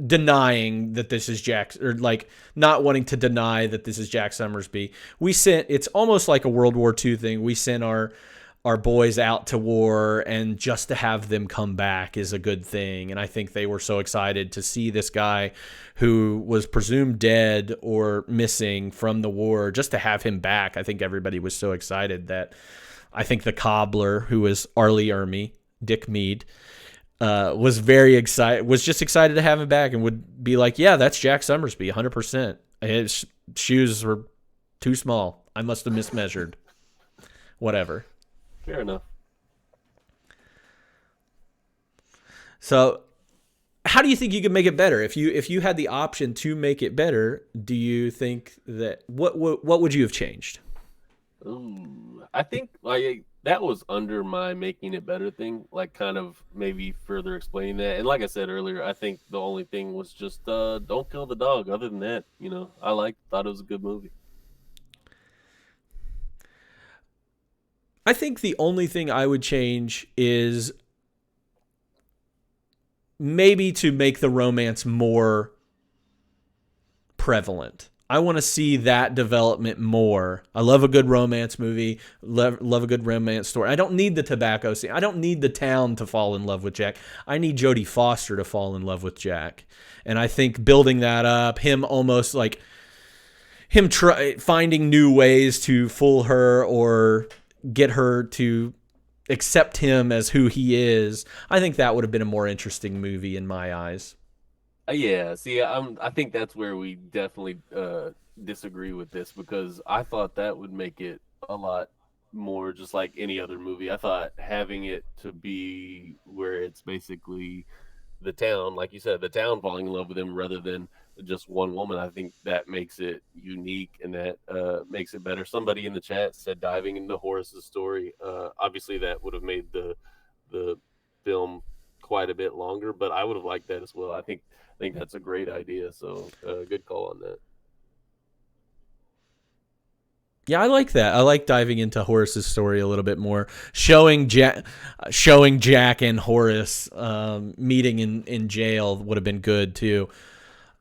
denying that this is Jack, or like not wanting to deny that this is Jack Sommersby. It's almost like a World War II thing. We sent our boys out to war, and just to have them come back is a good thing. And I think they were so excited to see this guy who was presumed dead or missing from the war, just to have him back. I think everybody was so excited that I think the cobbler, who was Arlie Ermy, Dick Mead, was very excited, was just excited to have him back, and would be like, yeah, that's Jack Sommersby, 100%. His shoes were too small. I must have mismeasured. Whatever. Fair enough. So, how do you think you could make it better? If you had the option to make it better, do you think that what would you have changed? Ooh, I think that was under my making it better thing, like kind of maybe further explaining that. And like I said earlier, I think the only thing was just don't kill the dog. Other than that, I thought it was a good movie. I think the only thing I would change is maybe to make the romance more prevalent. I want to see that development more. I love a good romance movie, love a good romance story. I don't need the tobacco scene. I don't need the town to fall in love with Jack. I need Jodie Foster to fall in love with Jack. And I think building that up, him almost like him finding new ways to fool her or get her to accept him as who he is, I think that would have been a more interesting movie in my eyes. Yeah, see, I think that's where we definitely disagree with this because I thought that would make it a lot more just like any other movie. I thought having it to be where it's basically the town, like you said, the town falling in love with him rather than just one woman. I think that makes it unique and that makes it better. Somebody in the chat said diving into Horace's story. Obviously, that would have made the film quite a bit longer, but I would have liked that as well. I think that's a great idea. So good call on that. Yeah, I like that. I like diving into Horace's story a little bit more, showing Jack and Horace meeting in jail would have been good too,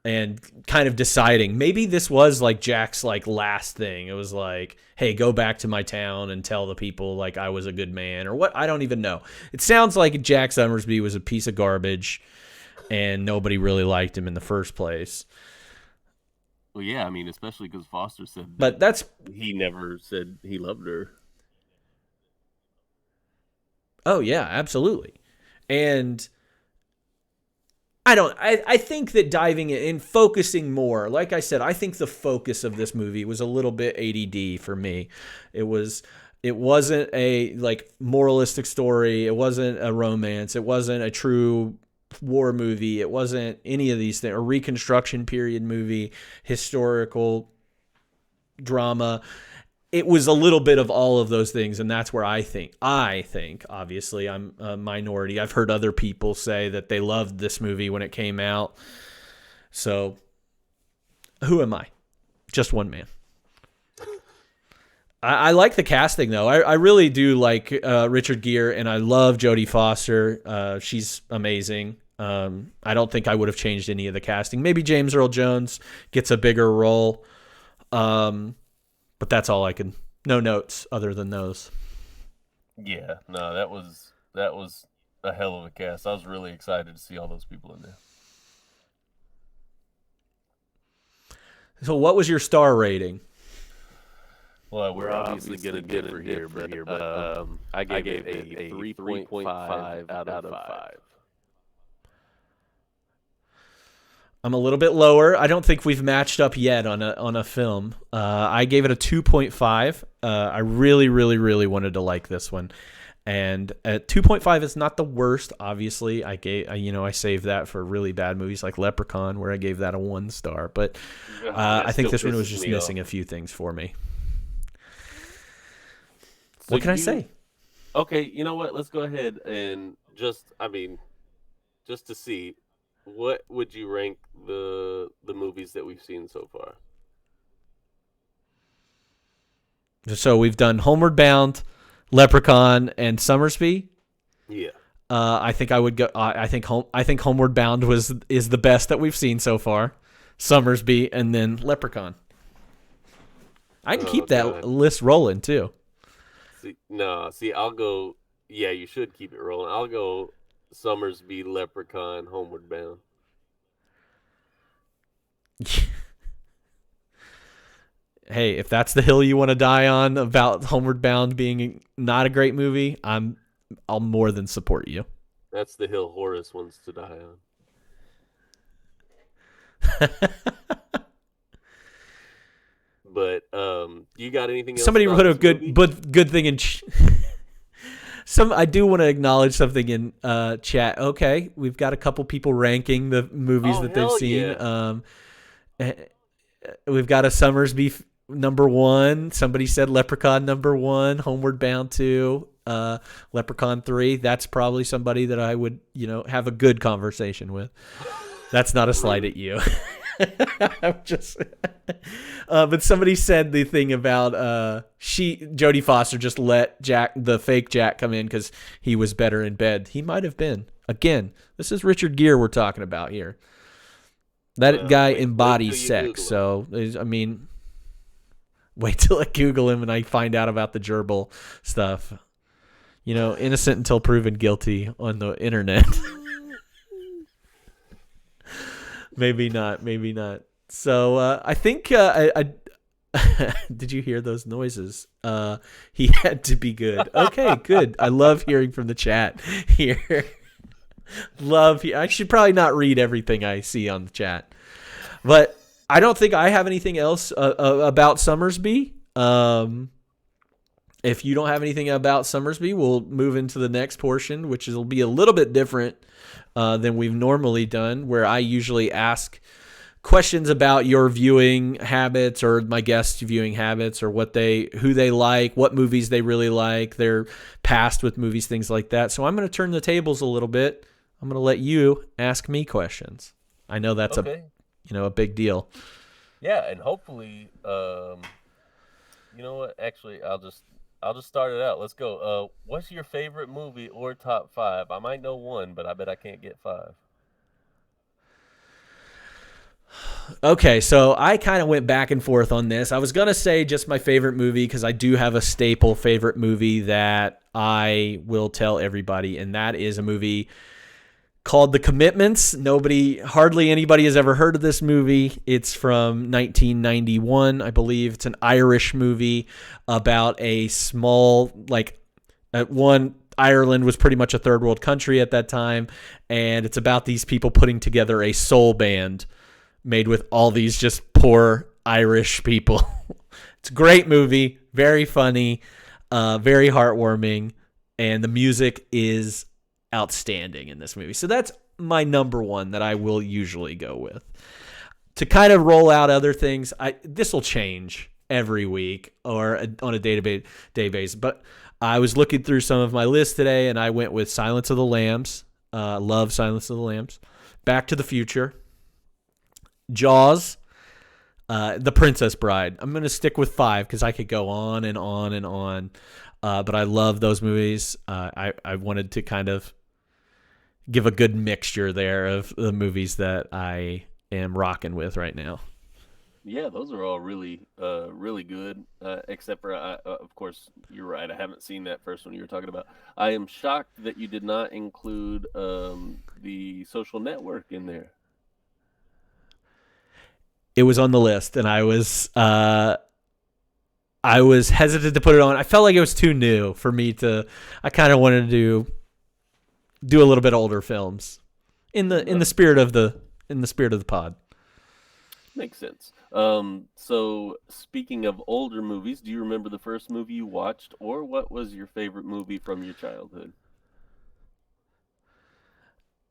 and kind of deciding maybe this was like Jack's like last thing. It was like, hey, go back to my town and tell the people like I was a good man or what. I don't even know. It sounds like Jack Sommersby was a piece of garbage, and nobody really liked him in the first place. Well, yeah, I mean, especially because Foster said that But that's he never said he loved her. oh yeah, absolutely, and I think that diving in focusing more, like I said, I think the focus of this movie was a little bit ADD for me. It wasn't a like moralistic story. It wasn't a romance. It wasn't a true war movie. It wasn't any of these things. A Reconstruction period movie, historical drama. It was a little bit of all of those things, and that's where I think obviously I'm a minority. I've heard other people say that they loved this movie when it came out. So who am I? Just one man. I like the casting though. I really do like Richard Gere, and I love Jodie Foster. She's amazing. I don't think I would have changed any of the casting. Maybe James Earl Jones gets a bigger role. But that's all I can. No notes other than those. Yeah, no, that was a hell of a cast. I was really excited to see all those people in there. So, what was your star rating? Well, we're obviously going to differ here, but I gave a 3.5 out of 5. I'm a little bit lower. I don't think we've matched up yet on a film. I gave it a 2.5. I really, really, really wanted to like this one, and 2.5 is not the worst. Obviously, I saved that for really bad movies like Leprechaun, where I gave that a 1 star. But I think this one was just missing a few things for me. So what can I say? Okay, you know what? Let's go ahead and just to see, what would you rank the movies that we've seen so far? So we've done Homeward Bound, Leprechaun, and Sommersby. Yeah. I think I would go. I think Homeward Bound is the best that we've seen so far. Sommersby, and then Leprechaun. I can keep that list rolling too. I'll go. Yeah, you should keep it rolling. I'll go Sommersby, Leprechaun, Homeward Bound. Hey, if that's the hill you want to die on about Homeward Bound being not a great movie, I'll more than support you. That's the hill Horace wants to die on. But you got anything else? Somebody wrote a good thing in. I do want to acknowledge something in chat. Okay, we've got a couple people ranking the movies that they've seen. Yeah. We've got a Sommersby number 1. Somebody said Leprechaun number 1, Homeward Bound 2, Leprechaun 3. That's probably somebody that I would, have a good conversation with. That's not a slight at you. I'm just, but somebody said the thing about Jodie Foster just let the fake Jack come in because he was better in bed. He might have been. Again, this is Richard Gere we're talking about here. That guy embodies sex. So wait till I Google him and I find out about the gerbil stuff. Innocent until proven guilty on the internet. Maybe not. So I think Did you hear those noises? He had to be good. Okay, good. I love hearing from the chat here. I should probably not read everything I see on the chat, but I don't think I have anything else about Sommersby. If you don't have anything about Sommersby, we'll move into the next portion, which will be a little bit different than we've normally done, where I usually ask questions about your viewing habits or my guests' viewing habits, or who they like, what movies they really like, their past with movies, things like that. So I'm going to turn the tables a little bit. I'm going to let you ask me questions. I know that's a big deal. Yeah, and hopefully, you know what? Actually, I'll just start it out. Let's go. What's your favorite movie or top 5? I might know one, but I bet I can't get 5. Okay, so I kind of went back and forth on this. I was going to say just my favorite movie because I do have a staple favorite movie that I will tell everybody, and that is a movie called The Commitments. Hardly anybody has ever heard of this movie. It's from 1991, I believe. It's an Irish movie about a small, Ireland was pretty much a third world country at that time, and it's about these people putting together a soul band made with all these just poor Irish people. It's a great movie, very funny, very heartwarming, and the music is outstanding in this movie. So that's my number one that I will usually go with. To kind of roll out other things, this will change every week or on a day basis, but I was looking through some of my lists today, and I went with Silence of the Lambs. Love Silence of the Lambs. Back to the Future. Jaws, The Princess Bride. I'm going to stick with 5 because I could go on and on and on. But I love those movies. I wanted to kind of give a good mixture there of the movies that I am rocking with right now. Yeah, those are all really, really good. Except for, of course, you're right. I haven't seen that first one you were talking about. I am shocked that you did not include The Social Network in there. It was on the list, and I was hesitant to put it on. I felt like it was too new for me to. I kind of wanted to do a little bit older films in the spirit of the pod. Makes sense. So speaking of older movies, do you remember the first movie you watched, or what was your favorite movie from your childhood?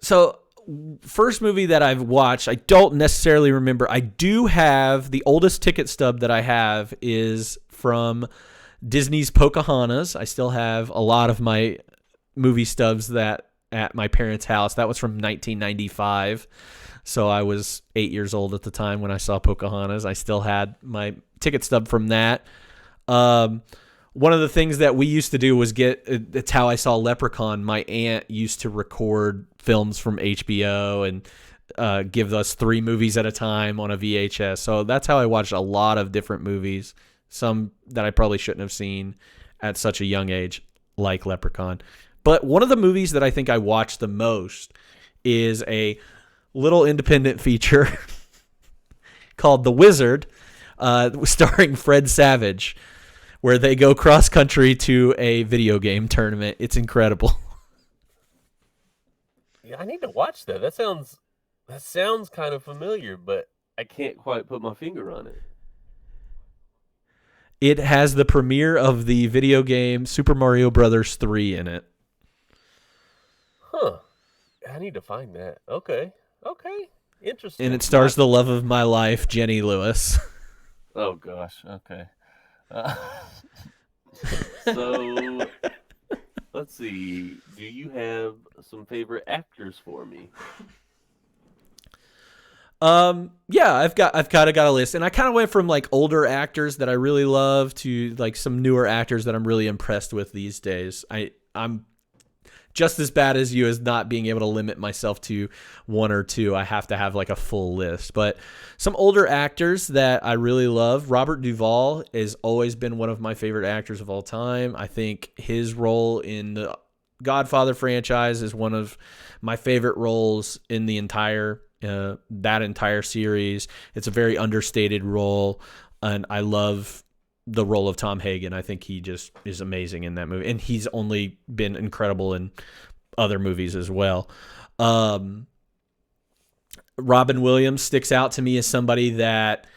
So, first movie that I've watched, I don't necessarily remember. I do have the oldest ticket stub that I have is from Disney's Pocahontas. I still have a lot of my movie stubs that at my parents' house. That was from 1995. So I was 8 years old at the time when I saw Pocahontas. I still had my ticket stub from that. One of the things that we used to do was it's how I saw Leprechaun. My aunt used to record films from HBO and give us 3 movies at a time on a VHS. So that's how I watched a lot of different movies, some that I probably shouldn't have seen at such a young age, like Leprechaun. But one of the movies that I think I watched the most is a little independent feature called The Wizard, starring Fred Savage, where they go cross country to a video game tournament. It's incredible. Yeah, I need to watch that. That sounds kind of familiar, but I can't quite put my finger on it. It has the premiere of the video game Super Mario Brothers 3 in it. Huh. I need to find that. Okay. Interesting. And it stars the love of my life, Jenny Lewis. Oh, gosh. Okay. So, let's see. Do you have some favorite actors for me? Yeah, I've kind of got a list, and I kind of went from like older actors that I really love to like some newer actors that I'm really impressed with these days. I'm just as bad as you as not being able to limit myself to one or two. I have to have like a full list. But some older actors that I really love, Robert Duvall has always been one of my favorite actors of all time. I think his role in the Godfather franchise is one of my favorite roles in the entire that entire series. It's a very understated role, and I love the role of Tom Hagen. I think he just is amazing in that movie, and he's only been incredible in other movies as well. Robin Williams sticks out to me as somebody that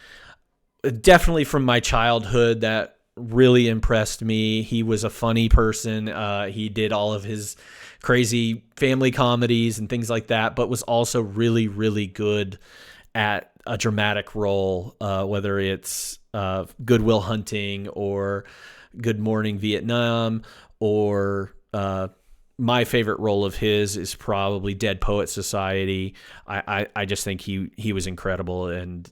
definitely from my childhood that really impressed me. He was a funny person. He did all of his crazy family comedies and things like that, but was also really, really good at a dramatic role, whether it's Good Will Hunting or Good Morning Vietnam, or my favorite role of his is probably Dead Poet Society. I just think he was incredible and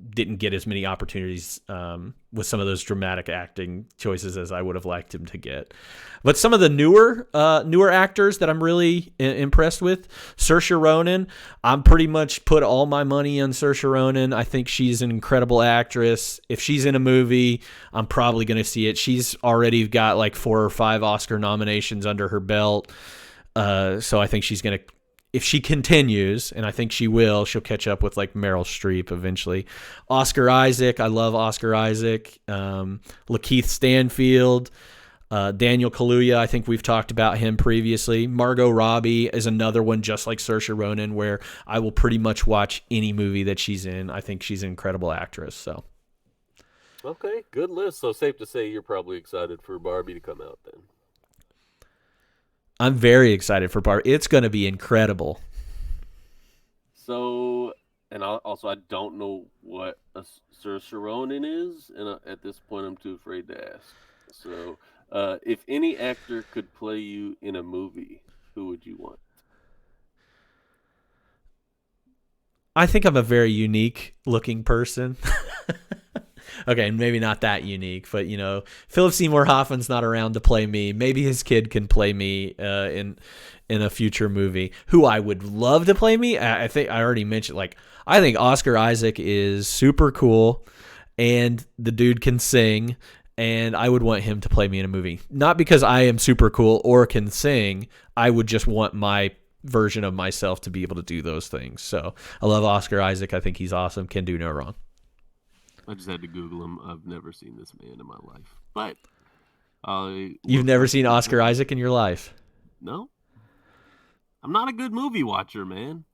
didn't get as many opportunities with some of those dramatic acting choices as I would have liked him to get. But some of the newer actors that I'm really impressed with, Saoirse Ronan, I'm pretty much put all my money on Saoirse Ronan. I think she's an incredible actress. If she's in a movie, I'm probably going to see it. She's already got like 4 or 5 Oscar nominations under her belt. So I think she's going to, if she continues, and I think she will, she'll catch up with like Meryl Streep eventually. Oscar Isaac, I love Oscar Isaac. Lakeith Stanfield. Daniel Kaluuya, I think we've talked about him previously. Margot Robbie is another one just like Saoirse Ronan where I will pretty much watch any movie that she's in. I think she's an incredible actress. So, Okay, good list. So safe to say you're probably excited for Barbie to come out then. I'm very excited for Barbie. It's going to be incredible. So, and I don't know what a Saoirse Ronan is, and at this point I'm too afraid to ask. So, if any actor could play you in a movie, who would you want? I think I'm a very unique looking person. Okay, maybe not that unique, but you know, Philip Seymour Hoffman's not around to play me. Maybe his kid can play me in a future movie. Who I would love to play me, I think I already mentioned. Like, I think Oscar Isaac is super cool, and the dude can sing. And I would want him to play me in a movie. Not because I am super cool or can sing. I would just want my version of myself to be able to do those things. So I love Oscar Isaac. I think he's awesome. Can do no wrong. I just had to Google him. I've never seen this man in my life. But you've never seen Oscar Isaac in your life? No. I'm not a good movie watcher, man.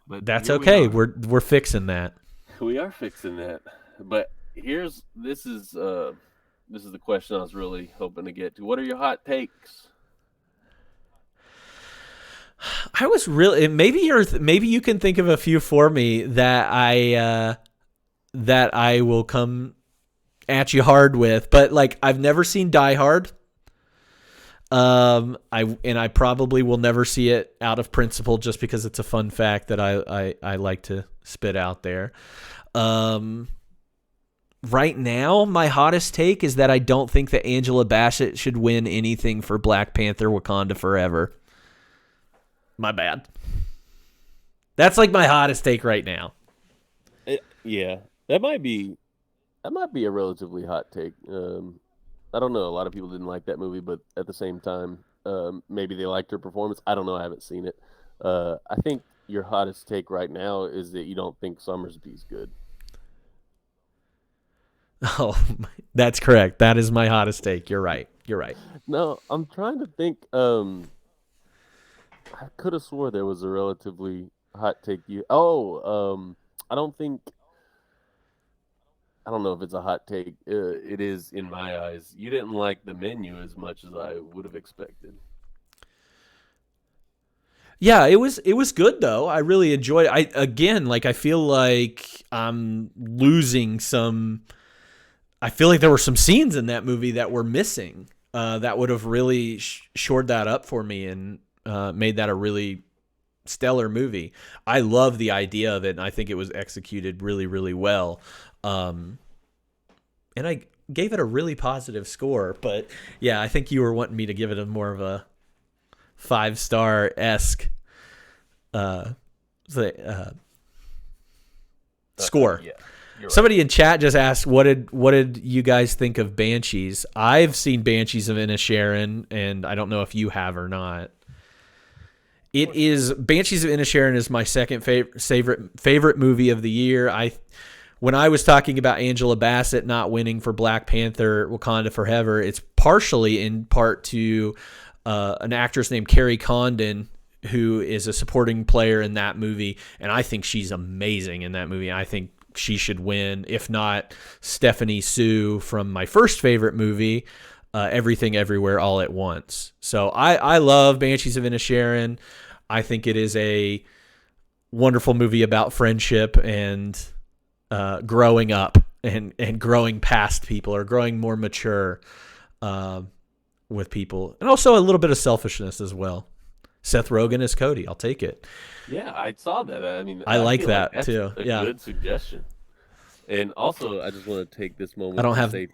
But that's okay. We're fixing that. We are fixing that. But this is the question I was really hoping to get to. What are your hot takes? I was really maybe you can think of a few for me that I will come at you hard with, but like I've never seen Die Hard. I probably will never see it out of principle just because it's a fun fact that I like to spit out there. Right now, my hottest take is that I don't think that Angela Bassett should win anything for Black Panther Wakanda Forever. My bad. That's like my hottest take right now. Yeah, that might be a relatively hot take. I don't know. A lot of people didn't like that movie, but at the same time, maybe they liked her performance. I don't know. I haven't seen it. I think your hottest take right now is that you don't think Sommersby's good. Oh, that's correct. That is my hottest take. You're right. No, I'm trying to think. I could have swore there was a relatively hot take. I don't know if it's a hot take. It is in my eyes. You didn't like the menu as much as I would have expected. Yeah, it was good though. I really enjoyed it. I feel like I'm losing some. I feel like there were some scenes in that movie that were missing that would have really shored that up for me and made that a really stellar movie. I love the idea of it, and I think it was executed really, really well. And I gave it a really positive score. But yeah, I think you were wanting me to give it a more of a 5-star-esque score. Yeah. Somebody in chat just asked, what did you guys think of Banshees? I've seen Banshees of Inisherin, and I don't know if you have or not. It is Banshees of Inisherin is my second favorite movie of the year. When I was talking about Angela Bassett not winning for Black Panther: Wakanda Forever, it's partially in part to an actress named Carrie Condon, who is a supporting player in that movie, and I think she's amazing in that movie. I think she should win, if not Stephanie Sue from my first favorite movie, Everything Everywhere All at Once. So I love Banshees of Inisherin. I think it is a wonderful movie about friendship and growing up and growing past people, or growing more mature with people, and also a little bit of selfishness as well. Seth Rogen as Cody. I'll take it. Yeah, I saw that. I mean, I I like feel like that that's too. a Yeah. good suggestion. And also, I just want to take this I moment don't to have say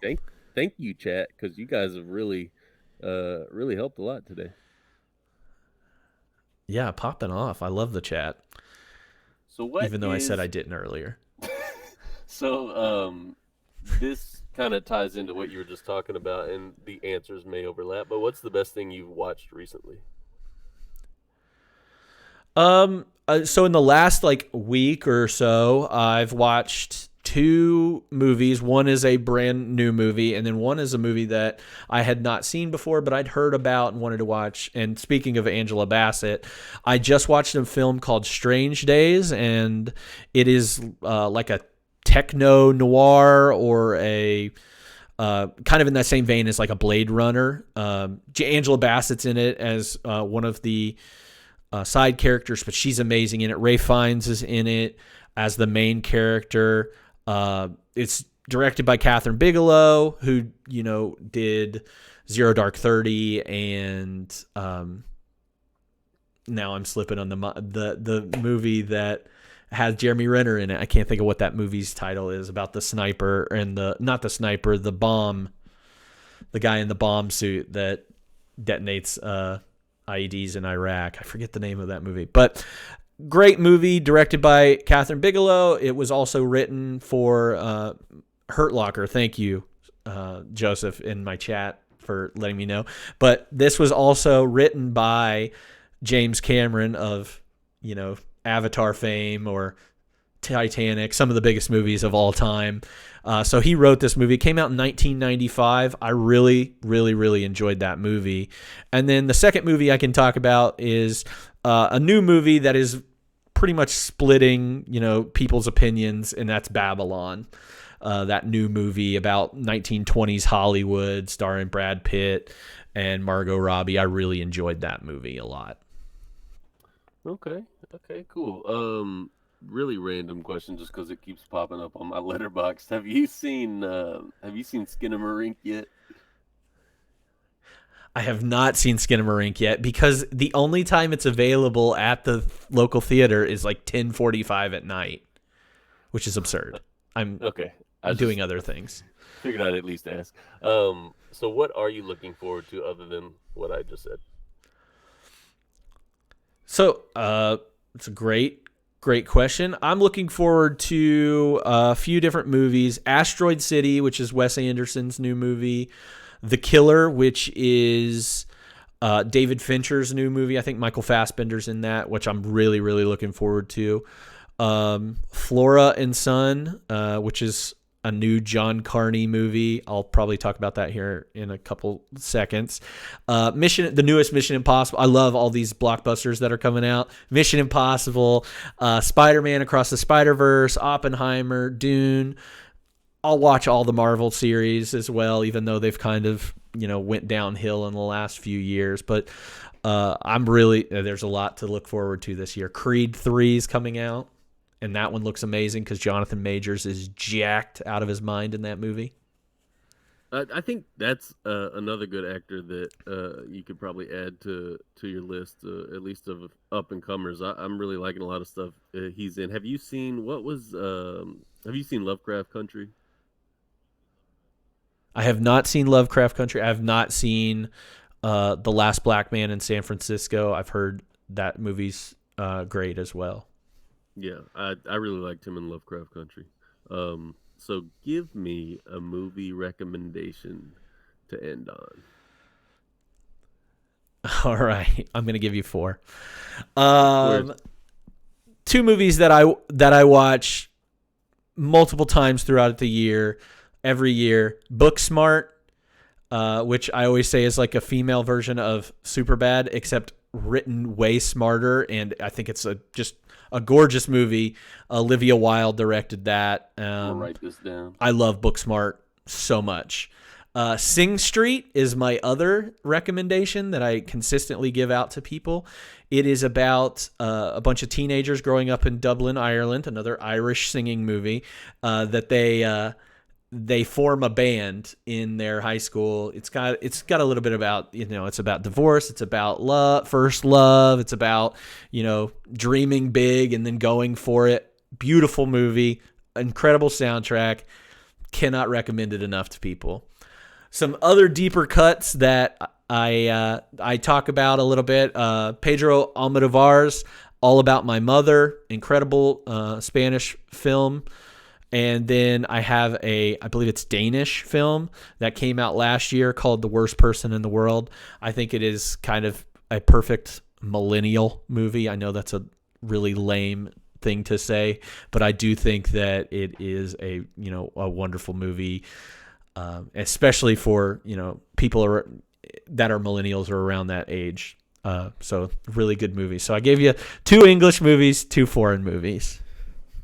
thank you, chat, because you guys have really helped a lot today. Yeah, popping off. I love the chat, So what even though I said I is didn't earlier. so this kind of ties into what you were just talking about, and the answers may overlap. But what's the best thing you've watched recently? So in the last like week or so, I've watched two movies. One is a brand new movie, and then one is a movie that I had not seen before, but I'd heard about and wanted to watch. And speaking of Angela Bassett, I just watched a film called Strange Days, and it is like a techno noir, or a kind of in that same vein as like a Blade Runner. Angela Bassett's in it as one of the side characters, but she's amazing in it. Ray Fiennes is in it as the main character. It's directed by Catherine Bigelow, who did Zero Dark 30, and now I'm slipping on the movie that has Jeremy Renner in it. I can't think of what that movie's title is, about the sniper and the bomb, the guy in the bomb suit that detonates IEDs in Iraq. I forget the name of that movie, but great movie directed by Catherine Bigelow. It was also written for Hurt Locker. Thank you, Joseph, in my chat for letting me know. But this was also written by James Cameron of, Avatar fame, or Titanic, some of the biggest movies of all time. So he wrote this movie. It came out in 1995. I really, really, really enjoyed that movie. And then the second movie I can talk about is a new movie that is pretty much splitting, people's opinions, and that's Babylon. That new movie about 1920s Hollywood, starring Brad Pitt and Margot Robbie. I really enjoyed that movie a lot. Okay, okay, cool. Really random question, just because it keeps popping up on my letterbox. Have you seen Skinamarink yet? I have not seen Skinamarink yet, because the only time it's available at the local theater is like 10:45 at night, which is absurd. I'm Okay, I doing just other things. figured I'd at least ask. So what are you looking forward to other than what I just said? So, it's a great question. I'm looking forward to a few different movies. Asteroid City, which is Wes Anderson's new movie. The Killer, which is David Fincher's new movie. I think Michael Fassbender's in that, which I'm really, really looking forward to. Flora and Son, which is a new John Carney movie. I'll probably talk about that here in a couple seconds. The newest Mission Impossible. I love all these blockbusters that are coming out. Mission Impossible, Spider-Man Across the Spider-Verse, Oppenheimer, Dune. I'll watch all the Marvel series as well, even though they've kind of, went downhill in the last few years. But there's a lot to look forward to this year. Creed 3 is coming out, and that one looks amazing because Jonathan Majors is jacked out of his mind in that movie. I think that's another good actor that you could probably add to your list, at least of up and comers. I'm really liking a lot of stuff he's in. Have you seen Lovecraft Country? I have not seen Lovecraft Country. I have not seen The Last Black Man in San Francisco. I've heard that movie's great as well. Yeah, I really liked him in Lovecraft Country. So give me a movie recommendation to end on. All right, I'm gonna give you four. Of course. Um, Two movies that I watch multiple times throughout the year, every year. Booksmart, which I always say is like a female version of Superbad, except written way smarter, and I think it's just a gorgeous movie. Olivia Wilde directed that. I'm gonna write this down. I love Booksmart so much. Sing Street is my other recommendation that I consistently give out to people. It is about a bunch of teenagers growing up in Dublin, Ireland, another Irish singing movie that they form a band in their high school. It's got a little bit about, it's about divorce, it's about love, first love, it's about, dreaming big and then going for it. Beautiful movie, incredible soundtrack. Cannot recommend it enough to people. Some other deeper cuts that I talk about a little bit. Pedro Almodovar's All About My Mother, incredible Spanish film. And then I have I believe it's Danish film that came out last year called The Worst Person in the World. I think it is kind of a perfect millennial movie. I know that's a really lame thing to say, but I do think that it is a wonderful movie, especially for people that are millennials or around that age. So really good movie. So I gave you two English movies, two foreign movies.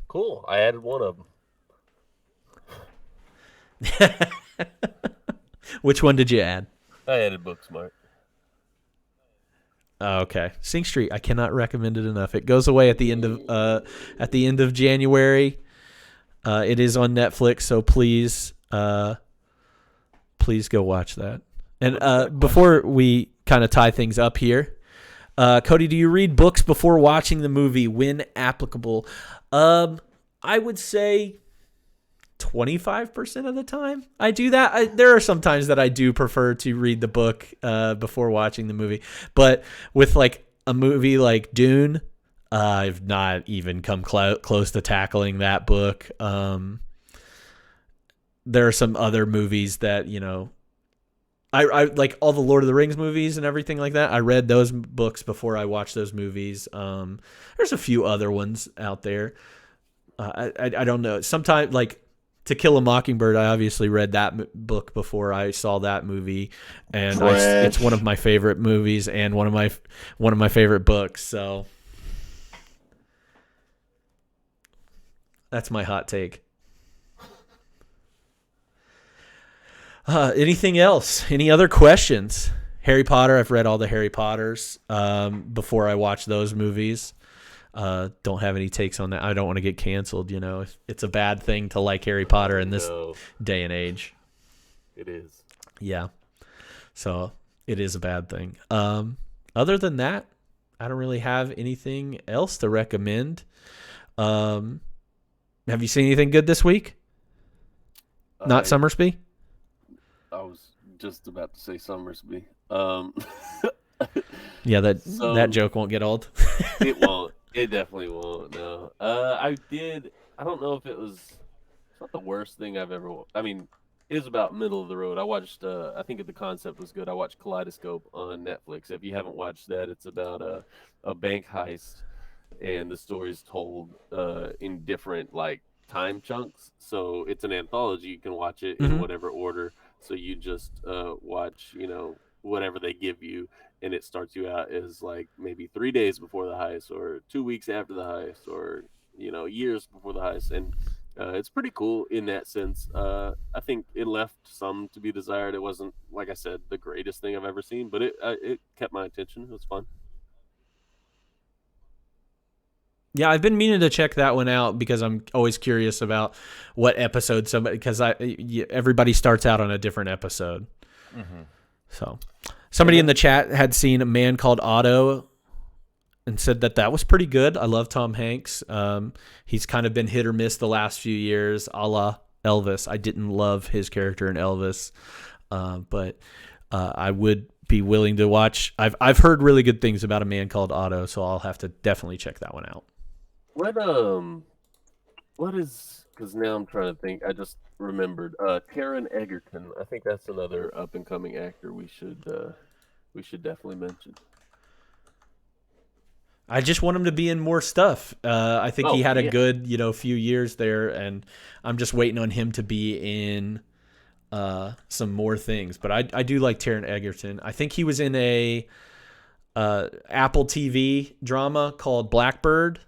Cool. I added one of them. Which one did you add? I added Booksmart. Oh, okay, Sing Street. I cannot recommend it enough. It goes away at the end of January. It is on Netflix, so please go watch that. And before we kind of tie things up here, Cody, do you read books before watching the movie when applicable? I would say 25% of the time I do that. There are some times that I do prefer to read the book before watching the movie, but with like a movie like Dune, I've not even come close to tackling that book. There are some other movies that I like all the Lord of the Rings movies and everything like that. I read those books before I watched those movies. There's a few other ones out there. I don't know. Sometimes like To Kill a Mockingbird, I obviously read that book before I saw that movie, and it's one of my favorite movies and one of my favorite books. So that's my hot take. Anything else? Any other questions? Harry Potter. I've read all the Harry Potters before I watch those movies. Don't have any takes on that. I don't want to get canceled. It's a bad thing to like Harry Potter in this day and age. It is. Yeah. So it is a bad thing. Other than that, I don't really have anything else to recommend. Have you seen anything good this week? Not Sommersby? I was just about to say Sommersby. Yeah, that joke won't get old. It won't. It definitely won't. No. I did. I don't know if it was. It's not the worst thing I've ever. I mean, it is about middle of the road. I watched. I think the concept was good. I watched Kaleidoscope on Netflix. If you haven't watched that, it's about a bank heist, and the story's told in different like time chunks. So it's an anthology. You can watch it in whatever order. So you just watch, whatever they give you, and it starts you out as like maybe 3 days before the heist, or 2 weeks after the heist, or years before the heist, and it's pretty cool in that sense. I think it left some to be desired. It wasn't, like I said, the greatest thing I've ever seen, but it kept my attention. It was fun. Yeah, I've been meaning to check that one out because I'm always curious about what episode because everybody starts out on a different episode. Mm-hmm. So somebody in the chat had seen A Man Called Otto and said that was pretty good. I love Tom Hanks. He's kind of been hit or miss the last few years, a la Elvis. I didn't love his character in Elvis, but I would be willing to watch. I've heard really good things about A Man Called Otto, so I'll have to definitely check that one out. What is, because now I'm trying to think. I just remembered Taron Egerton. I think that's another up and coming actor we should we should definitely mention. I just want him to be in more stuff. I think he had a Yeah. good, few years there, and I'm just waiting on him to be in some more things. But I do like Taron Egerton. I think he was in a Apple TV drama called Blackbird.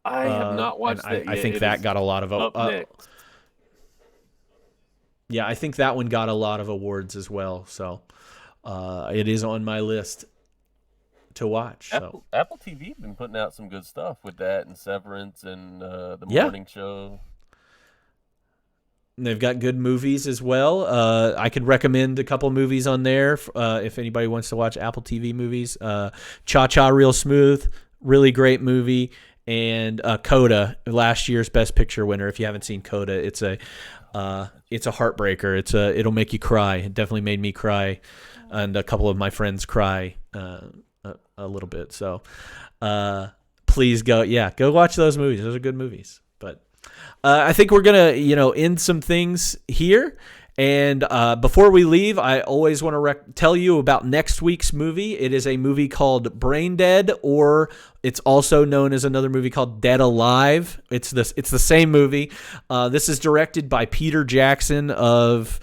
I have not watched that yet. I think that got a lot of up next. Yeah, I think that one got a lot of awards as well. So it is on my list to watch. Apple TV been putting out some good stuff with that and Severance and the morning show. And they've got good movies as well. I could recommend a couple movies on there if anybody wants to watch Apple TV movies. Cha Cha Real Smooth, really great movie. And Coda, last year's Best Picture winner. If you haven't seen Coda, it's a heartbreaker. It'll make you cry. It definitely made me cry, and a couple of my friends cry a little bit. So please go watch those movies. Those are good movies. But I think we're gonna end some things here. And before we leave, I always want to tell you about next week's movie. It is a movie called Brain Dead, or it's also known as another movie called Dead Alive. It's the same movie. This is directed by Peter Jackson of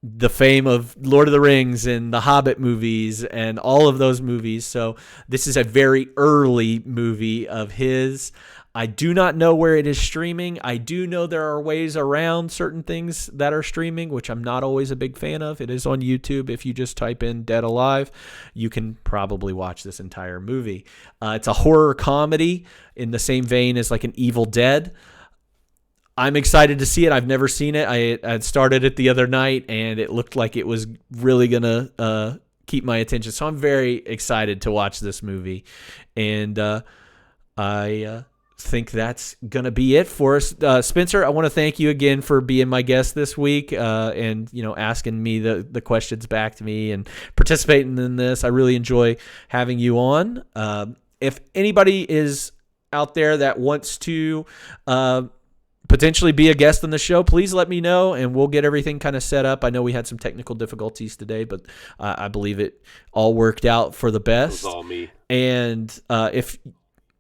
the fame of Lord of the Rings and the Hobbit movies and all of those movies. So this is a very early movie of his. I do not know where it is streaming. I do know there are ways around certain things that are streaming, which I'm not always a big fan of. It is on YouTube. If you just type in Dead Alive, you can probably watch this entire movie. It's a horror comedy in the same vein as like an Evil Dead. I'm excited to see it. I've never seen it. I started it the other night, and it looked like it was really going to keep my attention. So I'm very excited to watch this movie. And I think that's going to be it for us. Spencer, I want to thank you again for being my guest this week and, asking me the questions back to me and participating in this. I really enjoy having you on. If anybody is out there that wants to potentially be a guest on the show, please let me know and we'll get everything kind of set up. I know we had some technical difficulties today, but I believe it all worked out for the best. It was all me. And if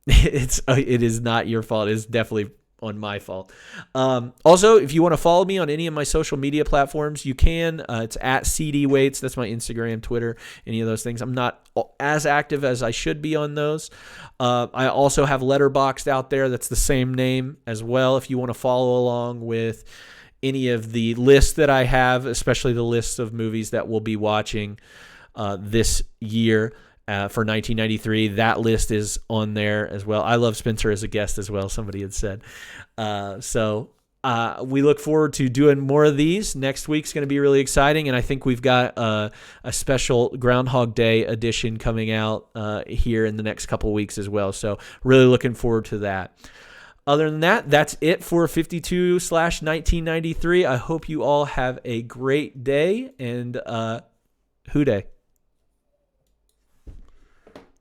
it is not your fault, it's definitely on my fault. Also, if you want to follow me on any of my social media platforms, you can. It's at CD Waits. That's my Instagram, Twitter, any of those things. I'm not as active as I should be on those. I also have Letterboxd out there. That's the same name as well. If you want to follow along with any of the lists that I have, especially the lists of movies that we'll be watching this year. For 1993, that list is on there as well. I love Spencer as a guest as well, somebody had said. So we look forward to doing more of these. Next week's going to be really exciting, and I think we've got a special Groundhog Day edition coming out here in the next couple of weeks as well. So really looking forward to that. Other than that, that's it for 52/1993. I hope you all have a great day, and Hoo Day.